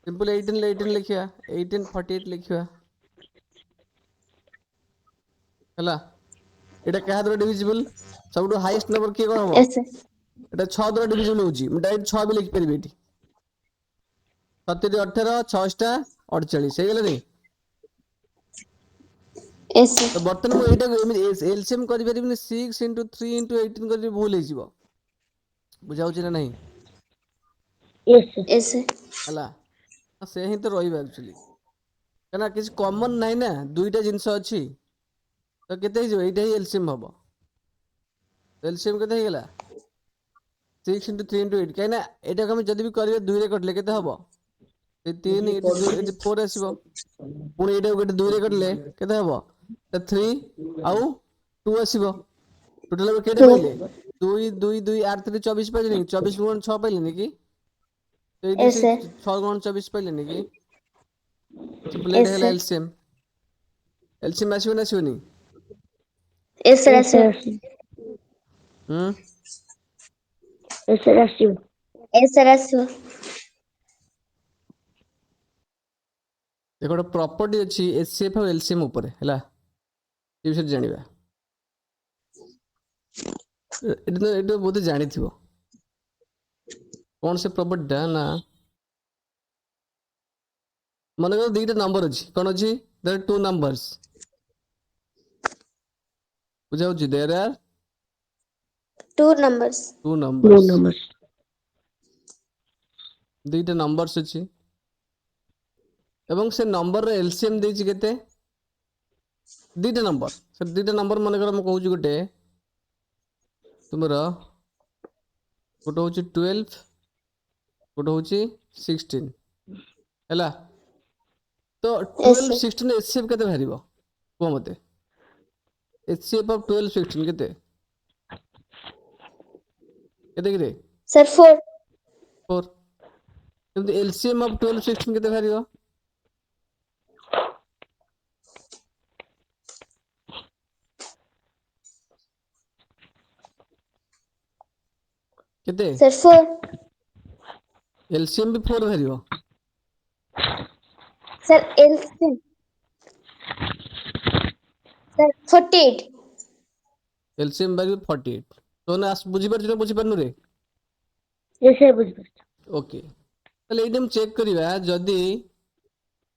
ସିମ୍ପଲ 18 ରେ 18 ଲେଖିବା 18 48 ଲେଖିବା ହେଲା ଏଟା କାହା ଦ୍ୱାରା ଡିଭିଜିବଲ ସବୁଠୁ ହାଇଏଷ୍ଟ ନମ୍ବର କିଏ କଣ ହବ Yes, sir. ଏଟା 6 ଦ୍ୱାରା ଡିଭିଜିବଲ ହଉଛି ମୁଁ ଡାଇରେକ୍ଟ 6 ବି ଲେଖିପାରିବି ଏଠି 70 18 6 48 ହେଇଗଲାନି Yes, sir. ତ ବର୍ତ୍ତମାନ ମୁଁ ଏଇଟାକୁ ଏମିତି ଏଲସିଏମ କରିପାରିବିନି 6 into 3 into 18 କରିବି ଭୁଲ ହେଇଯିବ ବୁଝାଉଛି ନା ନାହିଁ Yes, sir. Yes, sir. ହେଲା ସେ ହିଁ ତ ରହିବ ଆକ୍ଚୁଆଲି କାହିଁକିନା କିଛି କମନ ନାହିଁ ନା ଦୁଇଟା ଜିନିଷ ଅଛି ତ କେତେ ହେଇଯିବ ଏଇଟା ହିଁ ଏଲସିଏମ ହବ ଏଲସିଏମ କେତେ ହେଇଗଲା 6 into 3 into 8 କାହିଁକିନା ଏଇଟାକୁ ଆମେ ଯଦି ବି କରିବା 2 ରେ କଟିଲେ କେତେ ହବ ଏ 3 ଏଠି 2 ଏଠି 4 ଆସିବ ପୁଣି ଏଇଟାକୁ ଗୋଟେ 2 ରେ କଟିଲେ କେତେ ହବ 3 ଆଉ 2 ଆସିବ ଟୋଟାଲ ଆମେ କେତେ 2. ପାଇଲେ 2 2 2 8 3 24 ପାଇଲେନି 24 ଗୁଣ 6 ପାଇଲେନି କି ଏଇଠି Yes, ସେ sir. 6 ଗୁଣ 24 ପାଇଲେନି କି ସିମ୍ପଲ ଏଇଟା Yes, ହେଲା sir. ଏଲସିଏମ ଏଲସିଏମ ଆସିବ ନା ଆସିବନି Yes, sir. Yes, Yes, sir. sir. ହୁଁ Yes, sir. Yes, sir. Yes, sir. देखो गोटे प्रॉपर्टी अच्छी एचसीएफ और एलसीएम ऊपर है ये विषय जानिबा एटा बोधे जानिथिबो कौन से प्रॉपर्टीटा ना मन कर दुईटा नंबर अच्छी कौन अच्छी देयर टू नंबर्स बुझाऊ there are Two numbers. Two No numbers numbers. दुईटा नंबर्स अच्छी एवं से नंबर एलसीएम देछि केते दुईटा नंबर से दुईटा नंबर मन कर हम कहूँ गोटे तुमर गोटे हूँ 12 गोटे हूँ 16 है तो Yes, 12 sir. 16 एचसीएफ केते बाहरिबो को मते एचसीएफ ऑफ 12 16 केते केते किरे Sir, four. 4 किंतु एलसीएम ऑफ 12 16 केते बाहरिबो केते Sir, four. एलसीएम भी 4 बाहरिबो Sir, LCM. Sir, 48. एलसीएम बाहरिबो 48 तो ना बुझी पारछु ना बुझी पारनु रे Yes, sir, बुझिपारुछि. ओके ताले एदम चेक करिवा जदी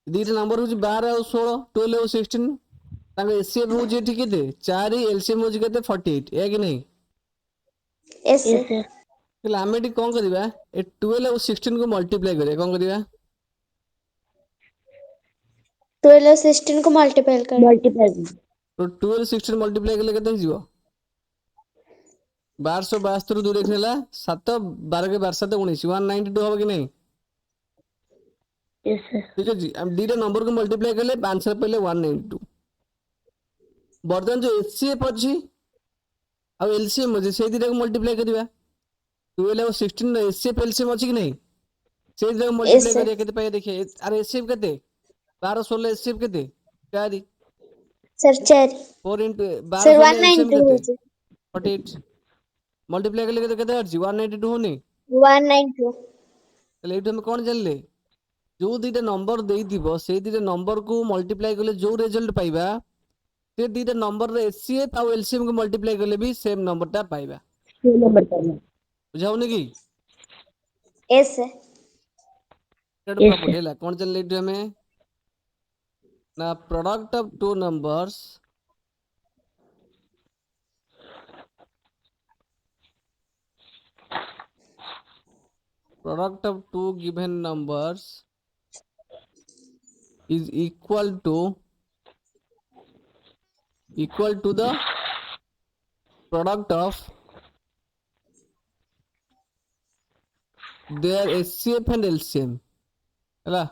दीटा नंबर होची 12 और 16 12 और 16 तांगे एचसीएफ होची एठी केते 4 एलसीएम होची केते 48 है कि नहीं Yes, Yes, sir. sir. ताले हम एठी कोन करिवा ए 12 और 16 को मल्टीप्लाई करिया कोन करिवा 12 और 16 को multiply कर. Multiply. तो 12 16 मल्टीप्लाई करले केते हिजिवो 1272 दूर देखला 7 12 के 12 7 19 192 होबो कि नहीं Yes, sir. ठीक है जी हम दीटा नंबर को मल्टीप्लाई करले आंसर पहले 192 बर्तमान जो एचसीएफ अछि आ एलसीएम अछि से दीटा को मल्टीप्लाई करिवा 12 और 16 एचसीएफ एलसीएम अछि कि नहीं से दीटा को मल्टीप्लाई sir. करिया केते पाए देखिए अरे एचसीएफ केते 12 16 एचसीएफ केते 4 Sir, 4. 4 into 12 Sir, 16 एलसीएम 192 केते होची. 48 मल्टीप्लाई करले केते केते अछि 192 होनी 192. ताले एठु हम कोन जानले जो दीटा नंबर देई दिबो से दीटा नंबर को मल्टीप्लाई करले जो रिजल्ट पाइबा से दीटा नंबर रे एचसीएफ आ एलसीएम को मल्टीप्लाई करले भी सेम नंबरटा पाइबा Two number पाइबा. बुझाउनी कि Yes, sir. एटा Yes, प्रॉपर्टी sir. है कौन चल लेट हमें ना product of two numbers product of two given numbers is equal to the product of their HCF and LCM है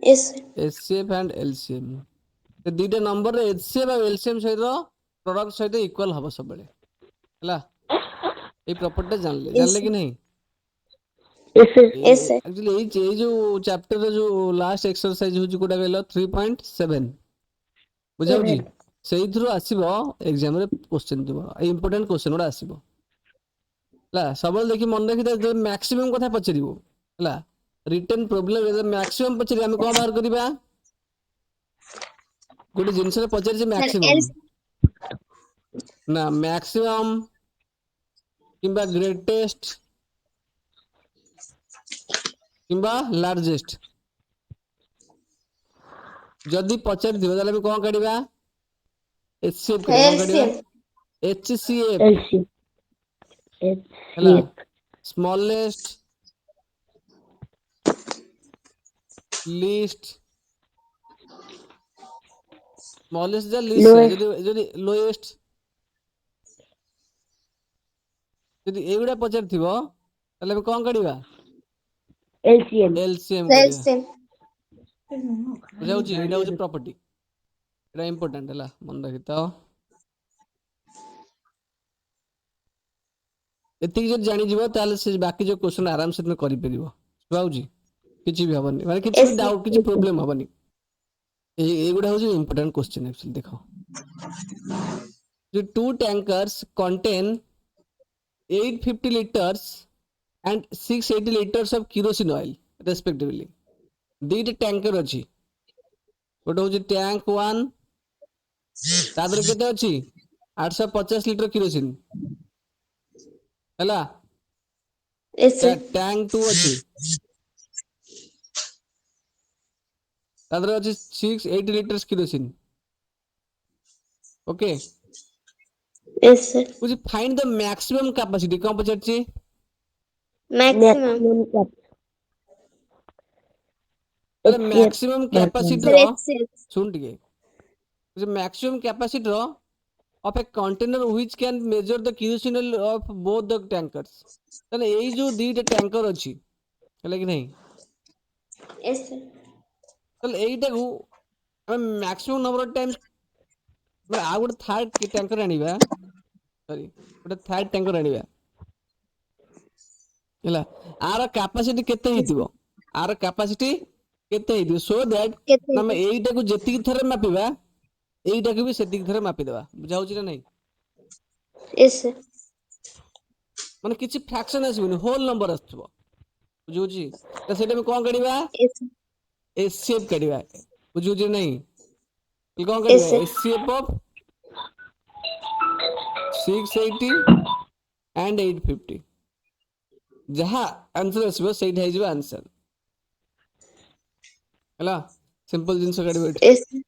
Yes, sir. HCF and LCM तो दीटा number रे HCF और LCM सहित प्रोडक्ट सहित इक्वल हबो सब बेले है ए प्रॉपर्टी जानले कि नहीं Yes, sir. Yes, sir. Actually ये जो चैप्टर रे जो लास्ट एक्सरसाइज हो जो कोडा कहलो 3.7 बुझाउ जी सेही थ्रू आसीबो एग्जाम रे क्वेश्चन दिबो इंपोर्टेंट क्वेश्चन ओडा आसीबो ला सबल देखि मन रखि जे मैक्सिमम कथा पचरिबो ला रिटन प्रॉब्लम रे मैक्सिमम पचरि हम को बाहर करबा गोटे जिंस रे पचरि जे Sir, मैक्सिमम ना मैक्सिमम किंबा ग्रेटेस्ट किंबा लार्जेस्ट जदि पचरि दिबो ताले हम कोन काढिबा एचसीएफ कोन काढिबा LCM. HCF LCM. हैला HCF. स्मॉलेस्ट लीस्ट स्मॉलेस्ट जा लीस्ट Lowest. जदि लोएस्ट जदि एगुडा पचरि थिबो ताले हम कोन काढिबा LCM. एलसीएम काढिबा LCM. बुझाउची एटा होची प्रॉपर्टी एटा इंपोर्टेंट हैला मन रखितो एतिक जदि जानि जिवो ताले से बाकी जो क्वेश्चन आराम से तुम करि परिबो बुझाउची किछि भी हबनी माने किछि Yes, भी sir. डाउट किछि प्रॉब्लम हबनी एगुडा होची इंपोर्टेंट क्वेश्चन एक्चुअली देखो The two tankers contain 850 liters and 680 liters of kerosene oil respectively दुईटा टैंकर अच्छी गोटे हूँ टैंक 1 तादर केते अच्छी 850 लीटर किरोसिन हैला Yes, sir. टैंक 2 अच्छी तादर अच्छी 680 litre kerosene okay Yes, sir. कुछ फाइंड द मैक्सिमम कैपेसिटी कौन पचारची Maximum. Maximum cap. ताले HCF मैक्सिमम कैपेसिटी Sir, रो HCF. सुन टिके कुछ मैक्सिमम कैपेसिटी रो of a container which can measure the kerosene of both the tankers ताले यही जो दीटा टैंकर अच्छी है कि नहीं Yes, sir. ताले एईटा को हम मैक्सिमम नंबर ऑफ टाइम्स मैं आ गोटे थर्ड टैंकर आनिबा सॉरी गोटे थर्ड टैंकर आनिबा ହେଲା आर कैपेसिटी केते हेतिबो आर कैपेसिटी केते हेतिबो सो दैट Ketu. हम एईटा को जेतिक थरे मापिबा एईटा को भी सेतिक थरे मापि देबा बुझाउची ना नहीं Yes, sir. माने किछि फ्रैक्शन आसीबनी होल नंबर आछबो बुझुची त सेटा में कोन करिबा Yes, sir. एचसीएफ करिबा बुझुची नहीं कोन Yes, करिबा sir. एचसीएफ ऑफ 680 एंड 850 जहा आंसर आसीबो सेटा हे जिबो आंसर हला सिंपल जिंस करिबो Yes, sir.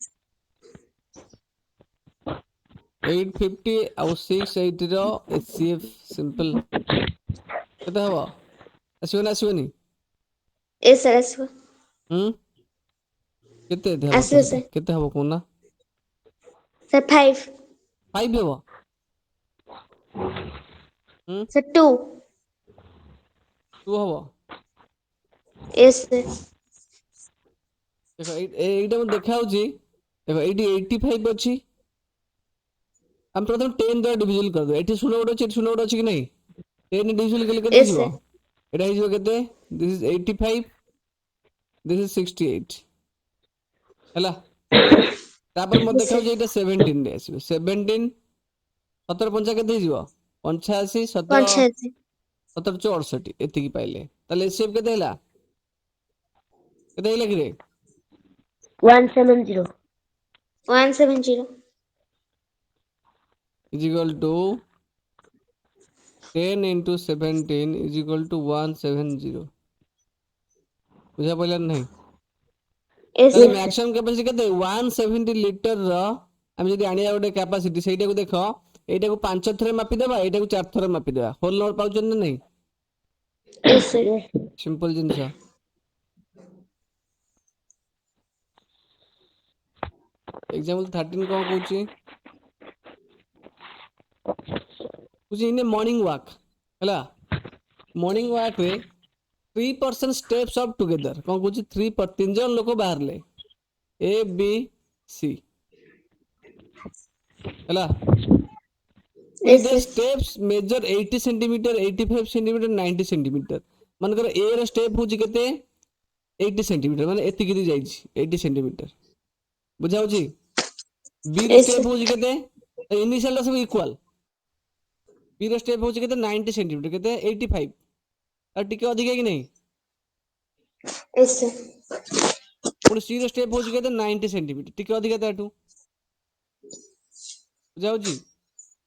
850 ଆଉ 680 ର एचसीएफ सिंपल केते हबो आसीबो ना आसीबोनी Yes, sir. Yes, sir. केते हबो आसीबो sir. केते हबो कोना Sir, 5. 5 हबो Sir, 2. 2 हबो Yes, sir. देखो एइटा म देखा होची देखो एइटी 85 अछि हम प्रथम 10 द्वारा डिविजन कर दो एठी सुनो गोटे अछि सुनो गोटे अछि कि नहीं 10 डिविजन केले केते Yes, जिवो sir. एटा हिजो केते दिस इज 85 दिस इज 68 हैला तापर म Yes, देखा sir. होची एटा 17 रे आसीबो 17 17 पंचा केते जिवो 85 17 160. 17 68 एति की पाइले ताले एचसीएफ केते हैला केते हैला कि रे 170. 170. is equal to 10 into 17 is equal to 170 बुझा पड़ला नहीं Yes, ताले sir. मैक्सिमम कैपेसिटी केते 170 लीटर रो हम जदी आनिया गोटे कैपेसिटी सेटा को देखो एटा को 5 थरे मापी देबा एटा को 4 थरे मापी देबा होल नंबर पाउछन ना नहीं Yes, sir. Yes. सिंपल जिंस एग्जांपल 13 कोन कहूची कुछ इन मॉर्निंग वॉक हैला मॉर्निंग वॉक रे 3% स्टेप्स अप टुगेदर कोन कहूची 3 पर 3 जन लोक बाहर ले ए बी सी हैला Yes, their sir. steps measure 80 centimeter 85 centimeter 90 centimeter मानकर ए रो स्टेप होची केते 80 centimeter माने एति किति जाईची 80 centimeter बुझा होची बी रो Yes, स्टेप sir. होची केते इनिशियल रो सब इक्वल बी रो स्टेप होची केते 90 centimeter केते 85 और टिके अधिक है कि नहीं Yes, sir. पुणी सी रो स्टेप होची केते 90 centimeter टिके अधिक है ताठू बुझा होची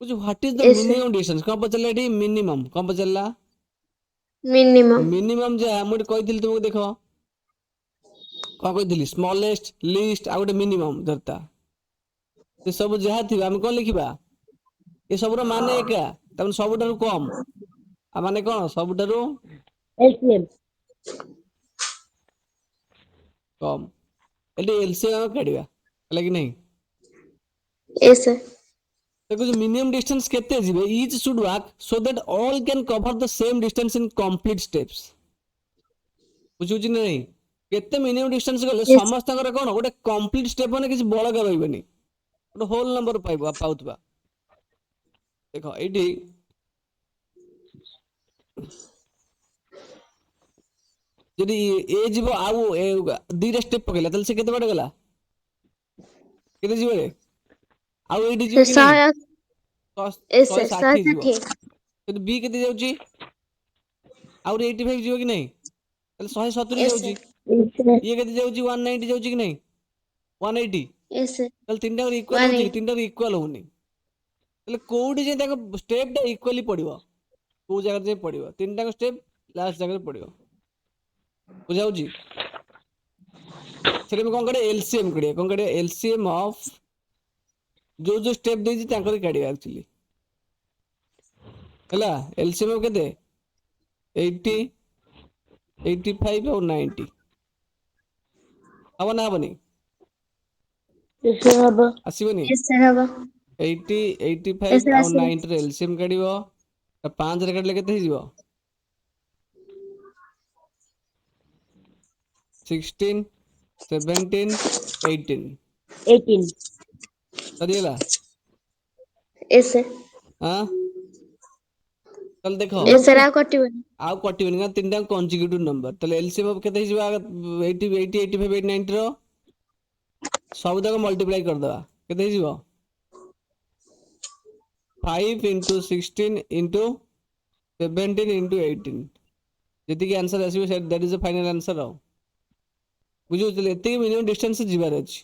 कुछ what is the Yes, sir. Minimum distance कौन पचला एठी मिनिमम कौन पचला Minimum. मिनिमम जे मुझे कहथिल तुमको देखो कौन कहथिली स्मॉलेस्ट लिस्ट आ गोटे मिनिमम धरता से सब जहा थिबा हम कोन लिखिबा ए सब रो माने एका तमन सबठारु कम आ माने कोन सबठारु LCM. कम एटी एलसीएम काढिबा हला कि नहीं Yes, sir. तो कुछ मिनिमम डिस्टेंस केते जिबे each should work so that all can cover the same distance in complete steps बुझुची नहीं केते मिनिमम डिस्टेंस गले Yes. समस्त कोन गोटे कंप्लीट स्टेप माने किछ बळगा रहइबनी गोटे होल नंबर पाइबा पाउतबा देखो एटी जदि ए जीवो आउ ए दीटा स्टेप पकेला तले से केते बाटे गला केते जीवो रे आउ एटी जीवो कि नहीं Yes, sir. 160 जीवो 160. तो बी केते जाउची आउ 85 जीवो कि नहीं तले 170 Yes, जाउची sir. Yes, sir. ये केते जाउची 190 जाउची कि नहीं 180 Yes, sir. ताले तीनटा इक्वल होउची 180. तीनटा इक्वल होउनी ताले कोउडी जे ताको स्टेप टा इक्वली पड़िबो को जगह जे पड़िबो तीनटा स्टेप लास्ट जगह पड़िबो बुझाउची सेरे में कोन करे एलसीएम करिया कोन करे एलसीएम ऑफ जो जो स्टेप देजी तांकर काढिया एक्चुअली हला एलसीएम ऑफ केते 80 85 और 90 Habna हबनी Yes, sir. Haba. आसीबनी Yes, sir. Haba. 80 85 Yes, sir. और Asibo. 90 रे एलसीएम काढिबो 5 रे काढले केते हिजिबो 16 17 18 18. सरियला Yes, sir. हां चल देखो Yes, sir. ଆଉ କଟିବନି। ଆଉ କଟିବନି ନା ତିନିଟା କନଜିକ୍ୟୁଟିଭ ନମ୍ବର ତାହେଲେ ଏଲସିଏମ ଅଫ କେତେ ହେଇଯିବ 80 80 85 90 ର ସବୁ ତକ ମଲ୍ଟିପ୍ଲାଇ କରିଦବା କେତେ ହେଇଯିବ 5 into 16 into 17 into 18 ଯେତିକି ଆନ୍ସର ଆସିବ that is the final answer ଆଉ ବୁଝୁଥିଲେ ଏତିକି ମିନିମମ୍ ଡିଷ୍ଟାନ୍ସ ଯିବାର ଅଛି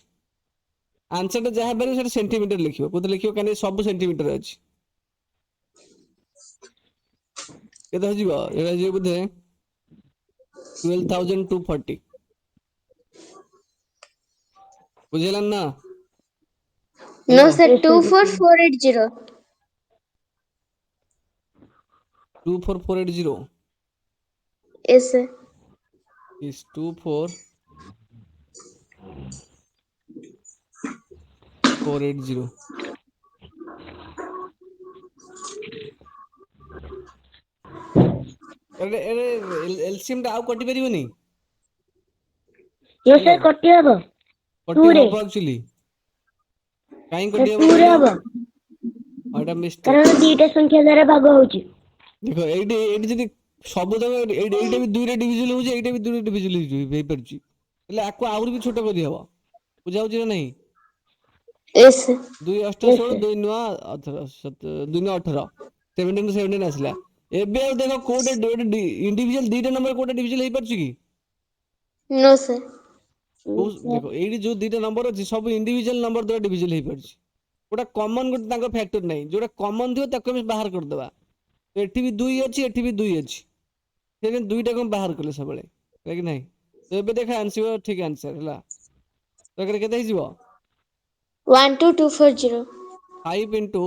ଆନ୍ସରଟା ଯାହା ବାହାରିବ ସେଟା ସେଣ୍ଟିମିଟର ଲେଖିବ କୋଉଠି ଲେଖିବ କାରଣ ସବୁ ସେଣ୍ଟିମିଟର ଅଛି କେତେ ହେଇଯିବ ଏଟା ହେଇଯିବ ବୋଧେ 12,240 ବୁଝିଲା ନା No, hello sir. Yes, sir. 24480. 24480 Yes, sir. is 24480 ଏରେ ଏରେ ଏଲସିଏମ ଟା ଆଉ କଟି ପାରିବନି Yes, sir. ହ୍ୟାଲୋ କଟି ହବ। କଟି 2 ରେ। ହବ ଆକ୍ଚୁଆଲି କାହିଁ Sir, କଟି ହବ 2 ରେ କହିଲ ହବ। ଏଟା ମିଷ୍ଟେକ୍ କାରଣ ଦିଟା ସଂଖ୍ୟା ଦ୍ୱାରା ଭାଗ ହଉଛି। ଦେଖ ଏଇଠି ଏଇଠି ଯଦି ସବୁ ତକ ଏଇଟା ବି 2 ରେ ଡିଭିଜିବଲ ହଉଛି ଏଇଟା ବି 2 ରେ ଡିଭିଜିବଲ ହେଇପାରୁଛି ହେଲେ ଆକୁ ଆହୁରି ବି ଛୋଟ କରିହବ ବୁଝା ହଉଛି ନା ନାହିଁ Yes, sir. 2 ଅଷ୍ଟ Yes, 16 sir. 2 ନୂଆ 2 ନୂଆ 18 17 17 ଆସିଲା ଏବେ ଆଉ ଦେଖ କୋଉଟା ଇଣ୍ଡିଭିଜୁଆଲ ଦିଟା ନମ୍ବର କୋଉଟା ଡିଭିଜିବଲ ହେଇପାରୁଛି କି No, sir. ଦେଖ ଏଇଠି ଯୋଉ ଦିଟା ନମ୍ବର ଅଛି ସବୁ ଇଣ୍ଡିଭିଜୁଆଲ ନମ୍ବର ଦ୍ୱାରା ଡିଭିଜିବଲ ହେଇପାରୁଛି ଗୋଟେ କମନ ଗୋଟେ ତାଙ୍କ ଫ୍ୟାକ୍ଟର ନାହିଁ ଯୋଉଟା କମନ ଥିବ ତାକୁ ଆମେ ବାହାର କରିଦବା ଏଠି ବି 2 ଅଛି ଏଠି ବି 2 ଅଛି ସେଠି ଦୁଇଟାକୁ ବାହାର କଲେ ସବୁବେଳେ କି ନାହିଁ ତ ଏବେ ଦେଖ ଆସିବ ଠିକ ଆନ୍ସର ହେଲା ତ ଏକରେ କେତେ ହେଇଯିବ 12240. 5 into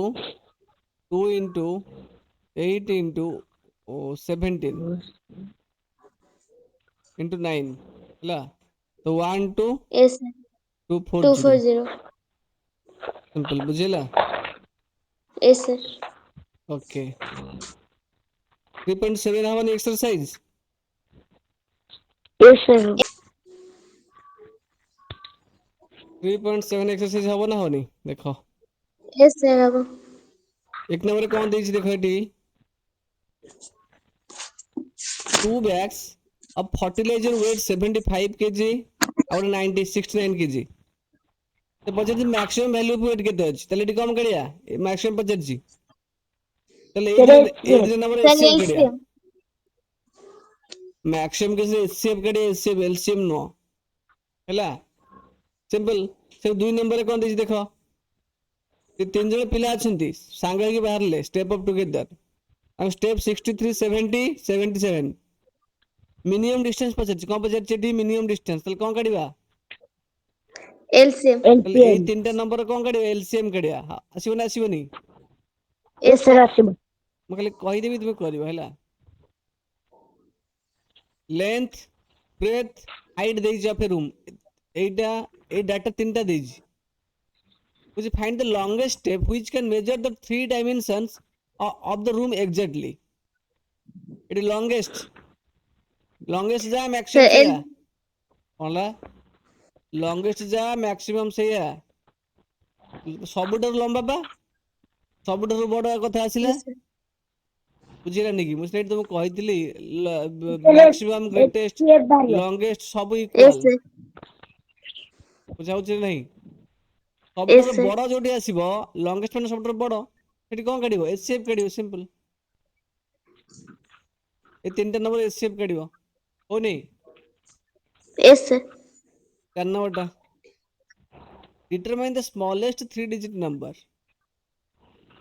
2 into 8 into 17 into 9 ହେଲା ତ 1 2 Yes, sir. 240 240. सिंपल बुझेला Yes, sir. ओके 3.7 हवन एक्सरसाइज Yes, sir. 3.7 एक्सरसाइज हବ ନା ହବନି ଦେଖ Yes, sir. ହବ। एक नंबर कौन ଦେଇଛି ଦେଖ ଏଠି 2 bags of fertilizer weight 75 kg और 90 69 kg तो पचार मैक्सिमम वैल्यू ऑफ वेट केते अछि तले एटी कम करिया मैक्सिमम पचारछि तले Sir, ए नंबर Sir, एचसीएफ करिया LCM. मैक्सिमम के एचसीएफ करिया एचसीएफ एलसीएम नो हैला सिंपल से 2 नंबर रे कोन ଦେଇଛି ଦେଖ ये 3 जण पिला अछंती सांग ହେଇକି ବାହାरले स्टेप अप टुगेदर हम स्टेप 63 70 77 मिनिमम डिस्टेंस पचारछि कोन पचारछि एटी मिनिमम डिस्टेंस तले कोन काढिबा LCM. तले एई LCM. तीनटा नंबर कोन काढिबा एलसीएम काढिबा आसीबो ना आसीबोनी Yes, Yes, sir. sir. ଆସିବ। ମୁଁ ଖାଲି କହିଦେବି ତୁମେ କରିବ ହେଲା लेंथ ब्रेथ हाइट ଦେଇଛି ଅଫ ରୁମ୍ ଏଇଟା ଏଇ ଡାଟା ତିନିଟା ଦେଇଛି which find the longest step which can measure the three dimensions of the room exactly it is longest जा Sir, maximum ସେଇଆ କଣଲା longest जा maximum ସେଇଆ ସବୁଠାରୁ ଲମ୍ବା ବା ସବୁଠାରୁ ବଡ କଥା ଆସିଲା yes, sir. ବୁଝିଲାନି କି ମୁଁ ସେଇଠି ତୁମକୁ କହିଥିଲି Sir, maximum greatest HCF ବାହାରିବ। longest ସବୁ Yes, equal sir. ବୁଝାଉଛି ନାହିଁ Yes, ସବୁଠାରୁ sir. ବଡ ଯୋଉଠି ଆସିବ ଲଙ୍ଗେଷ୍ଟ ମାନେ ସବୁଠାରୁ ବଡ ସେଠି କଣ କାଢିବ ଏଚସିଏଫ କାଢିବ ସିମ୍ପଲ ଏ ତିନିଟା ନମ୍ବର ଏଚସିଏଫ କାଢିବ ହଉନି Yes, sir. 4 नंबरटा determine the smallest 3-digit number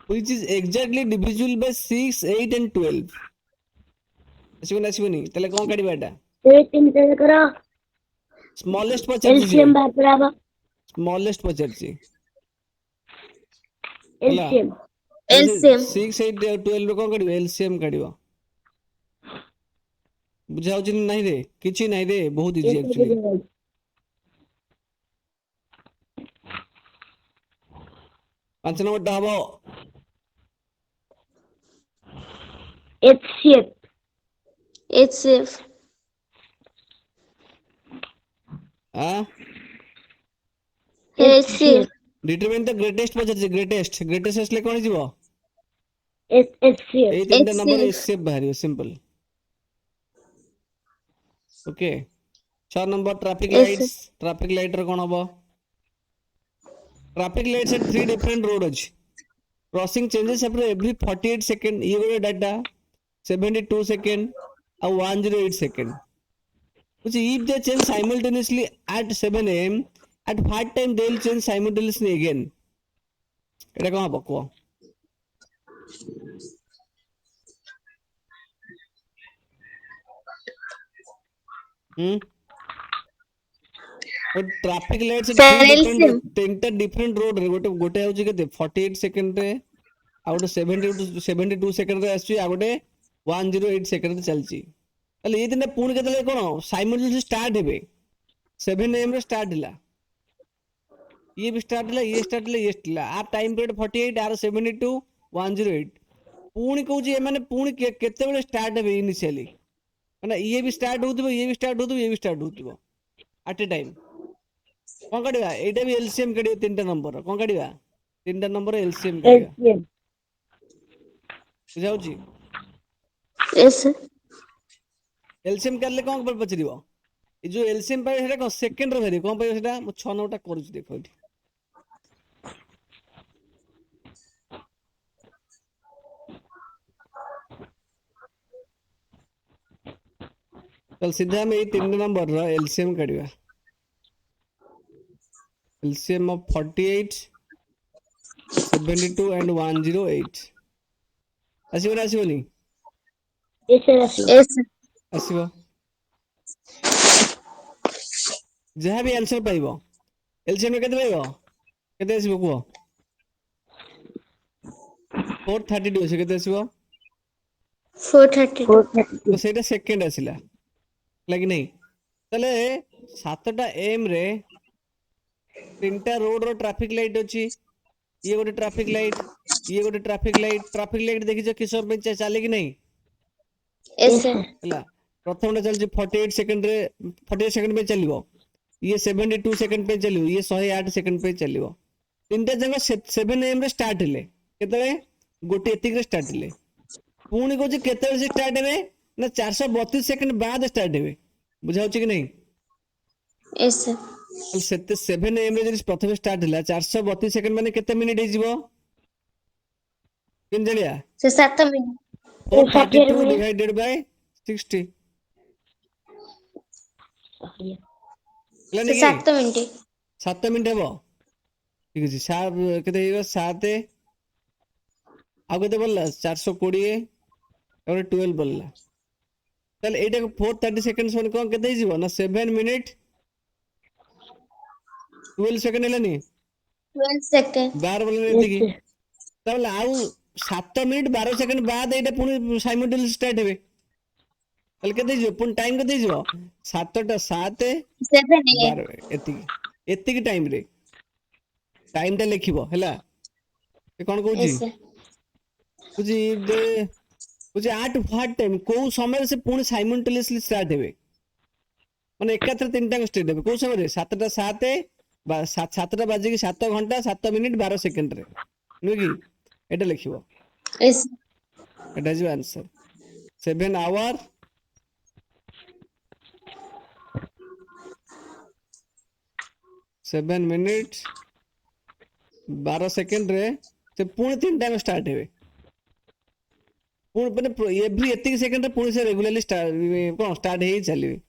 which is exactly divisible by 6, 8 and 12 ଆସିବନି ତାହେଲେ କଣ କାଢିବା ଏଟା 8 3 करो ସ୍ମଲେଷ୍ଟ ପଚାରିଛି ସିଏ एलसीएम बाहर पड़ा ସ୍ମଲେଷ୍ଟ ପଚାରିଛି ହେଲା एलसीएम ତାହେଲେ ସେ LCM. 6, 8 ଆଉ 12 ରୁ କଣ କାଢିବ एलसीएम କାଢିବ ବୁଝା ହଉଛି ନା ନାହିଁ ରେ କିଛି ନାହିଁ ରେ ବହୁତ ଇଜି ଆକ୍ଚୁଆଲି 5 ନମ୍ବରଟା ହବ एचसीएफ HCF. ଆଁ HCF. determine the greatest ପଚାରିଛି greatest ଆସିଲେ କଣ ହେଇଯିବ एचसीएफ ଏଇ ତିନିଟା ନମ୍ବର HCF. ଏସଏଫ ବାହାରିବ simple okay 6 number traffic Yes, lights traffic light ର କଣ ହବ traffic lights at 3 different road ଅଛି crossing changes after every 48 second ଇଏ ଗୋଟେ ଡାଟା 72 second ଆଉ 108 second which if they change simultaneously at 7 am at what time they will change simultaneously again ଏଟା କଣ ହବ କୁହ ट्रैफिक लाइट से Sir, थ्री LCM. डिफरेंट तीनटा डिफरेंट रोड रे गोटे गोटे होची केते 48 सेकंड रे आ गोटे 72 सेकंड रे आसी आ गोटे 108 सेकंड रे चलची ताले ये दिन पुणी केतले कोन साइमल्टेनियसली स्टार्ट हेबे 7 am रे स्टार्ट हिला ये भी स्टार्ट हिला ये स्टार्ट हिला ये स्टार्ट आ टाइम पीरियड 48 आर 72 108 पुणी कहूची ए माने पुणी केते बेले स्टार्ट हेबे इनिशियली माने ये भी स्टार्ट होतबो ये भी स्टार्ट होतबो ये भी स्टार्ट होतबो एट ए टाइम कौन काढ़ा एटा भी एलसीएम काढ़ 3टा नंबर कौन काढ़ा 3टा नंबर एलसीएम काढ़ा एलसीएम बुझाउची Yes, sir. एलसीएम काढले कौन पर पचरिबो ए जो एलसीएम पाइ हेटा कौन सेकंड रे भेरी कौन पाइ सेटा मो 6 नंबरटा करूची देखो एठी चल सीधा हम ए 3 नंबर रो एलसीएम काढिबा एलसीएम ऑफ 48 72 and 108 आसीबो ना आसीबोनी एसएससी Yes, sir. आसीबो जहाँ भी आंसर पाइबो एलसीएम केते पाइबो केते आसीबो कुहो 432 से केते आसीबो 432. 432 तो सेटा सेकंड आसिला लागी नहीं तले 7टा एम रे तीनटा रोड रो ट्रैफिक लाइट अछि ये गोटे ट्रैफिक लाइट देखिछ किशोर में चले कि नहीं Yes, sir. हला प्रथम चल 48 सेकंड रे 48 सेकंड में चलिबो ये 72 सेकंड पे चलिबो ये 108 सेकंड पे चलिबो तीनटा जंग 7 am रे स्टार्ट हेले केतले गोटे एतिक रे स्टार्ट हेले पुणी को केतले से स्टार्ट हेबे ना 432 सेकंड बाद स्टार्ट हेबे बुझाउछ कि नहीं Yes, sir. 7 am रे जदि प्रथम स्टार्ट होला 432 सेकंड माने केते मिनिट हे जिवो किन जलिया So 7 minutes. 432 divided by 60 So 7 minutes. 7 minute हेबो ठीक अछि सात केते हेबो 7 आ केते बोलला 420 और 12 बोलला तले एटा 430 सेकंड्स माने कोन केते जिवो ना 7 मिनिट 12 सेकंड हेलानी 12 seconds. 12 बोलले एतिकी तले आउ 7 मिनिट 12 सेकंड बाद एटा पुनी साइमल्टेनियसली स्टार्ट हेबे तले केते जिवो पुनी टाइम केते जिवो 7टा 7 7 a.m. 12 एतिकी एतिकी टाइम रे टाइम टा लिखिबो हैला ए कोन कहूची Yes, sir. बुझी दे बुझी आट व्हाट टाइम को समय से पुनी साइमल्टेनियसली स्टार्ट हेबे माने एकात्र तीनटा स्टार्ट हेबे को समय रे 7टा 7 7टा बाजे की 7 घंटा 7 मिनिट 12 सेकंड रे नु की एटा लिखिबो Yes. एटा is answer 7 hour 7 minute 12 second रे से पुणी तीन टाइम स्टार्ट हेबे पुणी माने एवरी एतिक सेकंड रे पुणी से रेगुलरली स्टार्ट कोन स्टार्ट हे चलिबे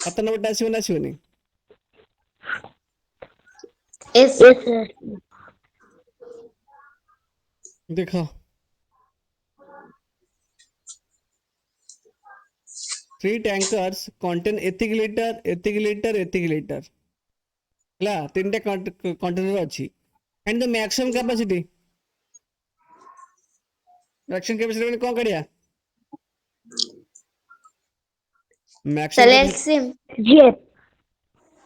7 ନମ୍ବରଟା ଆସିବ ନା ଆସିବନି? Yes. Yes, sir. ଦେଖ 3 tankers contain ଏତିକି ଲିଟର ଏତିକି ଲିଟର ଏତିକି ଲିଟର ହେଲା, 3ଟା କଣ୍ଟେନର ଅଛି। and the maximum capacity ମାନେ କଣ କରିବା? ତାହେଲେ maximum LCM GF.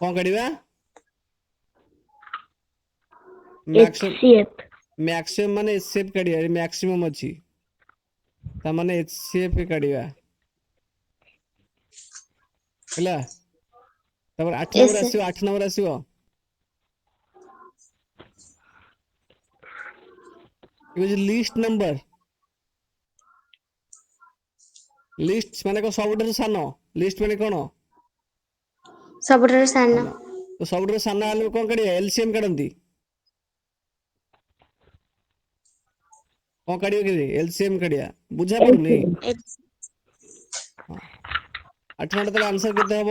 କଣ କରିବା? HCF. maximum ମାନେ HCF କାଢିବା, maximum ଅଛି ତା ମାନେ HCF କାଢିବା ହେଲା। ତାପରେ 8 Yes, ନମ୍ବର sir. ଆସିବ, 8 ନମ୍ବର ଆସିବ। List number. ଲିଷ୍ଟ ମାନେ କଣ? ସବୁଠାରୁ ସାନ। ଲିଷ୍ଟ ମାନେ କଣ? ସବୁଠାରୁ ସାନ। ସାନ। ତ ସବୁଠାରୁ ସାନ ହେଲେ କଣ କାଢିବା? ଏଲସିଏମ କାଢନ୍ତି। କଣ କାଢିବ କି? ଏଲସିଏମ କାଢିବା। ବୁଝା ପଡୁନି? LCM. 8 ନମ୍ବର ତାହେଲେ ଆନ୍ସର କେତେ ହବ?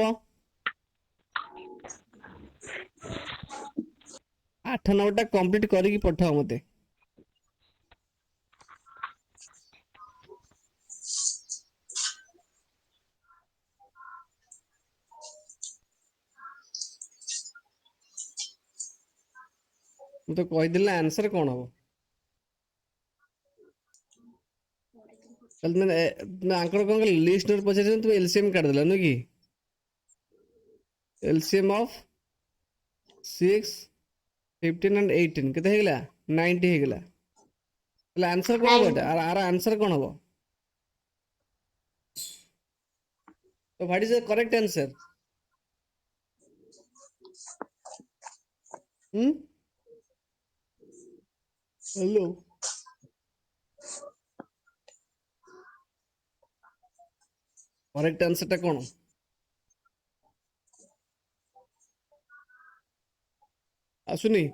8 ନମ୍ବରଟା କମ୍ପ୍ଲିଟ କରିକି ପଠାଅ ମତେ। ମୁଁ ତ କହିଦେଲି ନା ଆନ୍ସର କଣ ହବ। ତାହେଲେ ଆଙ୍କର କଣ କଲେ? ଲିଷ୍ଟ ନମ୍ବର ପଚାରିଛନ୍ତି, ତୁ ଏଲସିଏମ କାଢିଦେଲ ନୁହେଁ କି? ଏଲସିଏମ ଅଫ 6, 15 and 18 କେତେ ହେଇଗଲା? 90 ହେଇଗଲା। ତାହେଲେ ଆନ୍ସର କଣ ହବ? 9. ଏଟା ଆର ଆନ୍ସର କଣ ହବ? So what is the correct answer? Hello. Correct ଆନ୍ସରଟା କଣ? ଆସୁନି?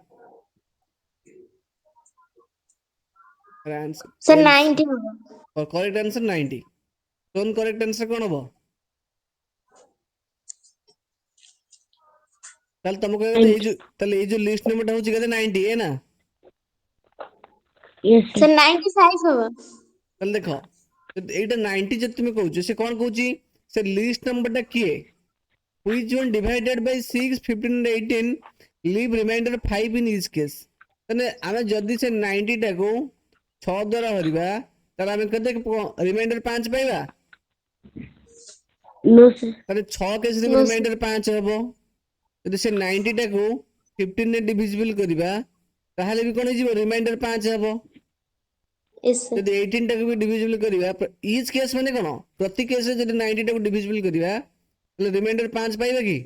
ସେ 90 ହବ। Correct answer 90। ତୋର କରେକ୍ଟ ଆନ୍ସର କଣ ହବ? ତାହେଲେ ତମକୁ କହିବା କଥା ତାହେଲେ ଏଇ ଯୋଉ ଲିଷ୍ଟ ନମ୍ବରଟା ହଉଛି କେତେ? 90 ଏ ନା? Yes, ସେ sir. 95 ହବ। ତାହେଲେ ଦେଖ, ଏଇଟା 90 ଯଦି ତୁମେ କହୁଛ, ସେ କଣ କହୁଛି? ସେ ଲିଷ୍ଟ ନମ୍ବରଟା କିଏ? Which one divided by 6, 15 and 18 leave remainder 5 in each case? ତାହେଲେ ଆମେ ଯଦି ସେ 90 ଟାକୁ 6 ଦ୍ୱାରା ହରିବା, ତାହେଲେ ଆମେ କେତେ ରିମାଇଣ୍ଡର 5 ପାଇବା? No, sir. ତାହେଲେ 6 କେସରେ No, sir. ରିମାଇଣ୍ଡର 5 ହବ। ଯଦି ସେ 90 ଟାକୁ 15 ରେ ଡିଭିଜିବଲ କରିବା, ତାହେଲେ ବି କଣ ହେଇଯିବ? ରିମାଇଣ୍ଡର 5 ହବ। Yes, sir. ଯଦି 18 ଟାକୁ ବି ଡିଭିଜିବଲ କରିବା, ଇଚ୍ କେସ୍ ମାନେ କଣ? ପ୍ରତି କେସରେ ଯଦି 90 ଟାକୁ ଡିଭିଜିବଲ କରିବା, ତାହେଲେ ରିମାଇଣ୍ଡର 5 ପାଇବା କି?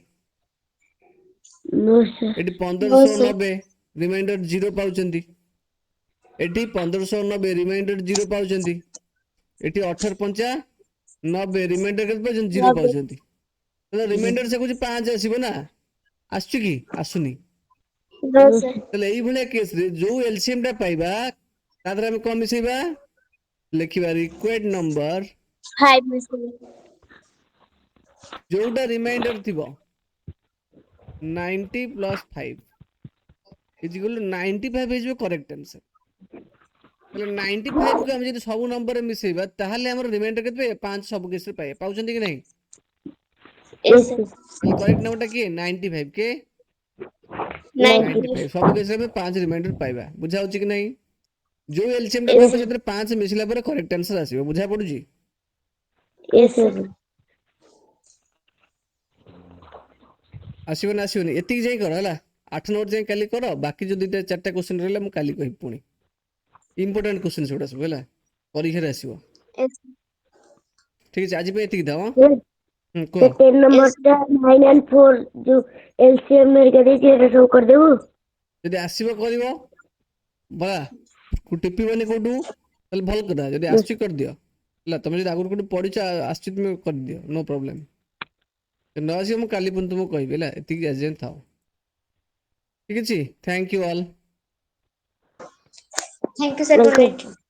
No, sir. ଏଠି No, sir. 1590 ରିମାଇଣ୍ଡର 0 ପାଉଛନ୍ତି। ଏଠି 1590 ରିମାଇଣ୍ଡର 0 ପାଉଛନ୍ତି। ଏଠି 1895 ରିମାଇଣ୍ଡର କେତେ ପାଉଛନ୍ତି? 0 90. ପାଉଛନ୍ତି। ତାହେଲେ ରିମାଇଣ୍ଡର ସେ କହୁଛି 5 ଆସିବ ନା? ଆସୁଛି କି? ଆସୁନି। No, No, sir. sir. ତାହେଲେ ଏଇଭଳିଆ କେସରେ ଯୋଉ ଏଲସିଏମ ଟା ପାଇବା, ତା ଦେହରେ ଆମେ କଣ ମିଶେଇବା? ଲେଖିବା ରିକ୍ୱାର୍ଡ ନମ୍ବର 5 ମିଶିବ। ଯୋଉଟା ରିମାଇଣ୍ଡର ଥିବ 90 ପ୍ଲସ୍ 5 ଇଜ ଇକ୍ୱାଲ ଟୁ 95 ହେଇଯିବ କରେକ୍ଟ ଆନ୍ସର। ତାହେଲେ 95 କୁ ଆମେ ଯଦି ସବୁ ନମ୍ବରରେ ମିଶେଇବା, ତାହେଲେ ଆମର ରିମାଇଣ୍ଡର କେତେ ପାଇବା? 5 ସବୁ କେସରେ ପାଇବା। ପାଉଛନ୍ତି କି ନାହିଁ? Yes, Yes, sir. sir. ତାହେଲେ କରେକ୍ଟ ନମ୍ବରଟା କିଏ? 95 କେ 90. 95 ସବୁ କେସରେ ଆମେ 5 ରିମାଇଣ୍ଡର ପାଇବା। ବୁଝା ହଉଛି କି ନାହିଁ? ଯୋଉ ଏଲସିଏମ ଟା Yes, ପାଇବା, sir. ସେଥିରେ 5 ମିଶିଲା ପରେ କରେକ୍ଟ ଆନ୍ସର ଆସିବ। ବୁଝା ପଡୁଛି? Yes, sir. ଆସିବ ନା ଆସିବନି? ଏତିକି ଯାଇ କର ହେଲା। 8 ନମ୍ବର ଯାଇ କାଲି କର। ବାକି ଯୋଉ 2ଟା 4ଟା କ୍ୱେଶ୍ଚନ ରହିଲା, ମୁଁ କାଲି କହିବି ପୁଣି। ଇମ୍ପୋର୍ଟାଣ୍ଟ କ୍ୱେଶ୍ଚନ ସେଗୁଡ଼ା ସବୁ ହେଲା, ପରୀକ୍ଷାରେ ଆସିବ। Yes. ଠିକ ଅଛି, ଆଜି ପାଇଁ ଏତିକି ଥାଉ। Yes. କୁହ। The 10 number ଟା 9 and 4 जो LCM मेरिका ଦେଇଛି ଏଟା ସବୁ କରିଦେବୁ। ଯଦି ଆସିବ କରିବ, ବରା ଟିପିବନି କୋଉଠୁ, ତାହେଲେ ଭଲ କଥା। ଯଦି Yes. ଆସୁଛି କରିଦିଅ ହେଲା। ତମେ ଯଦି ଆଗରୁ କୋଉଠି ପଢିଛ, ଆସୁଛି, ତୁମେ କରିଦିଅ, ନୋ ପ୍ରୋବ୍ଲେମ। ନ ଆସିବ ମୁଁ କାଲି ପୁଣି ତୁମକୁ କହିବି ହେଲା। ଏତିକି ଆଜି ଯାଏଁ ଥାଉ। ଠିକ ଅଛି, thank you all. Thank you, sir, for Welcome. it.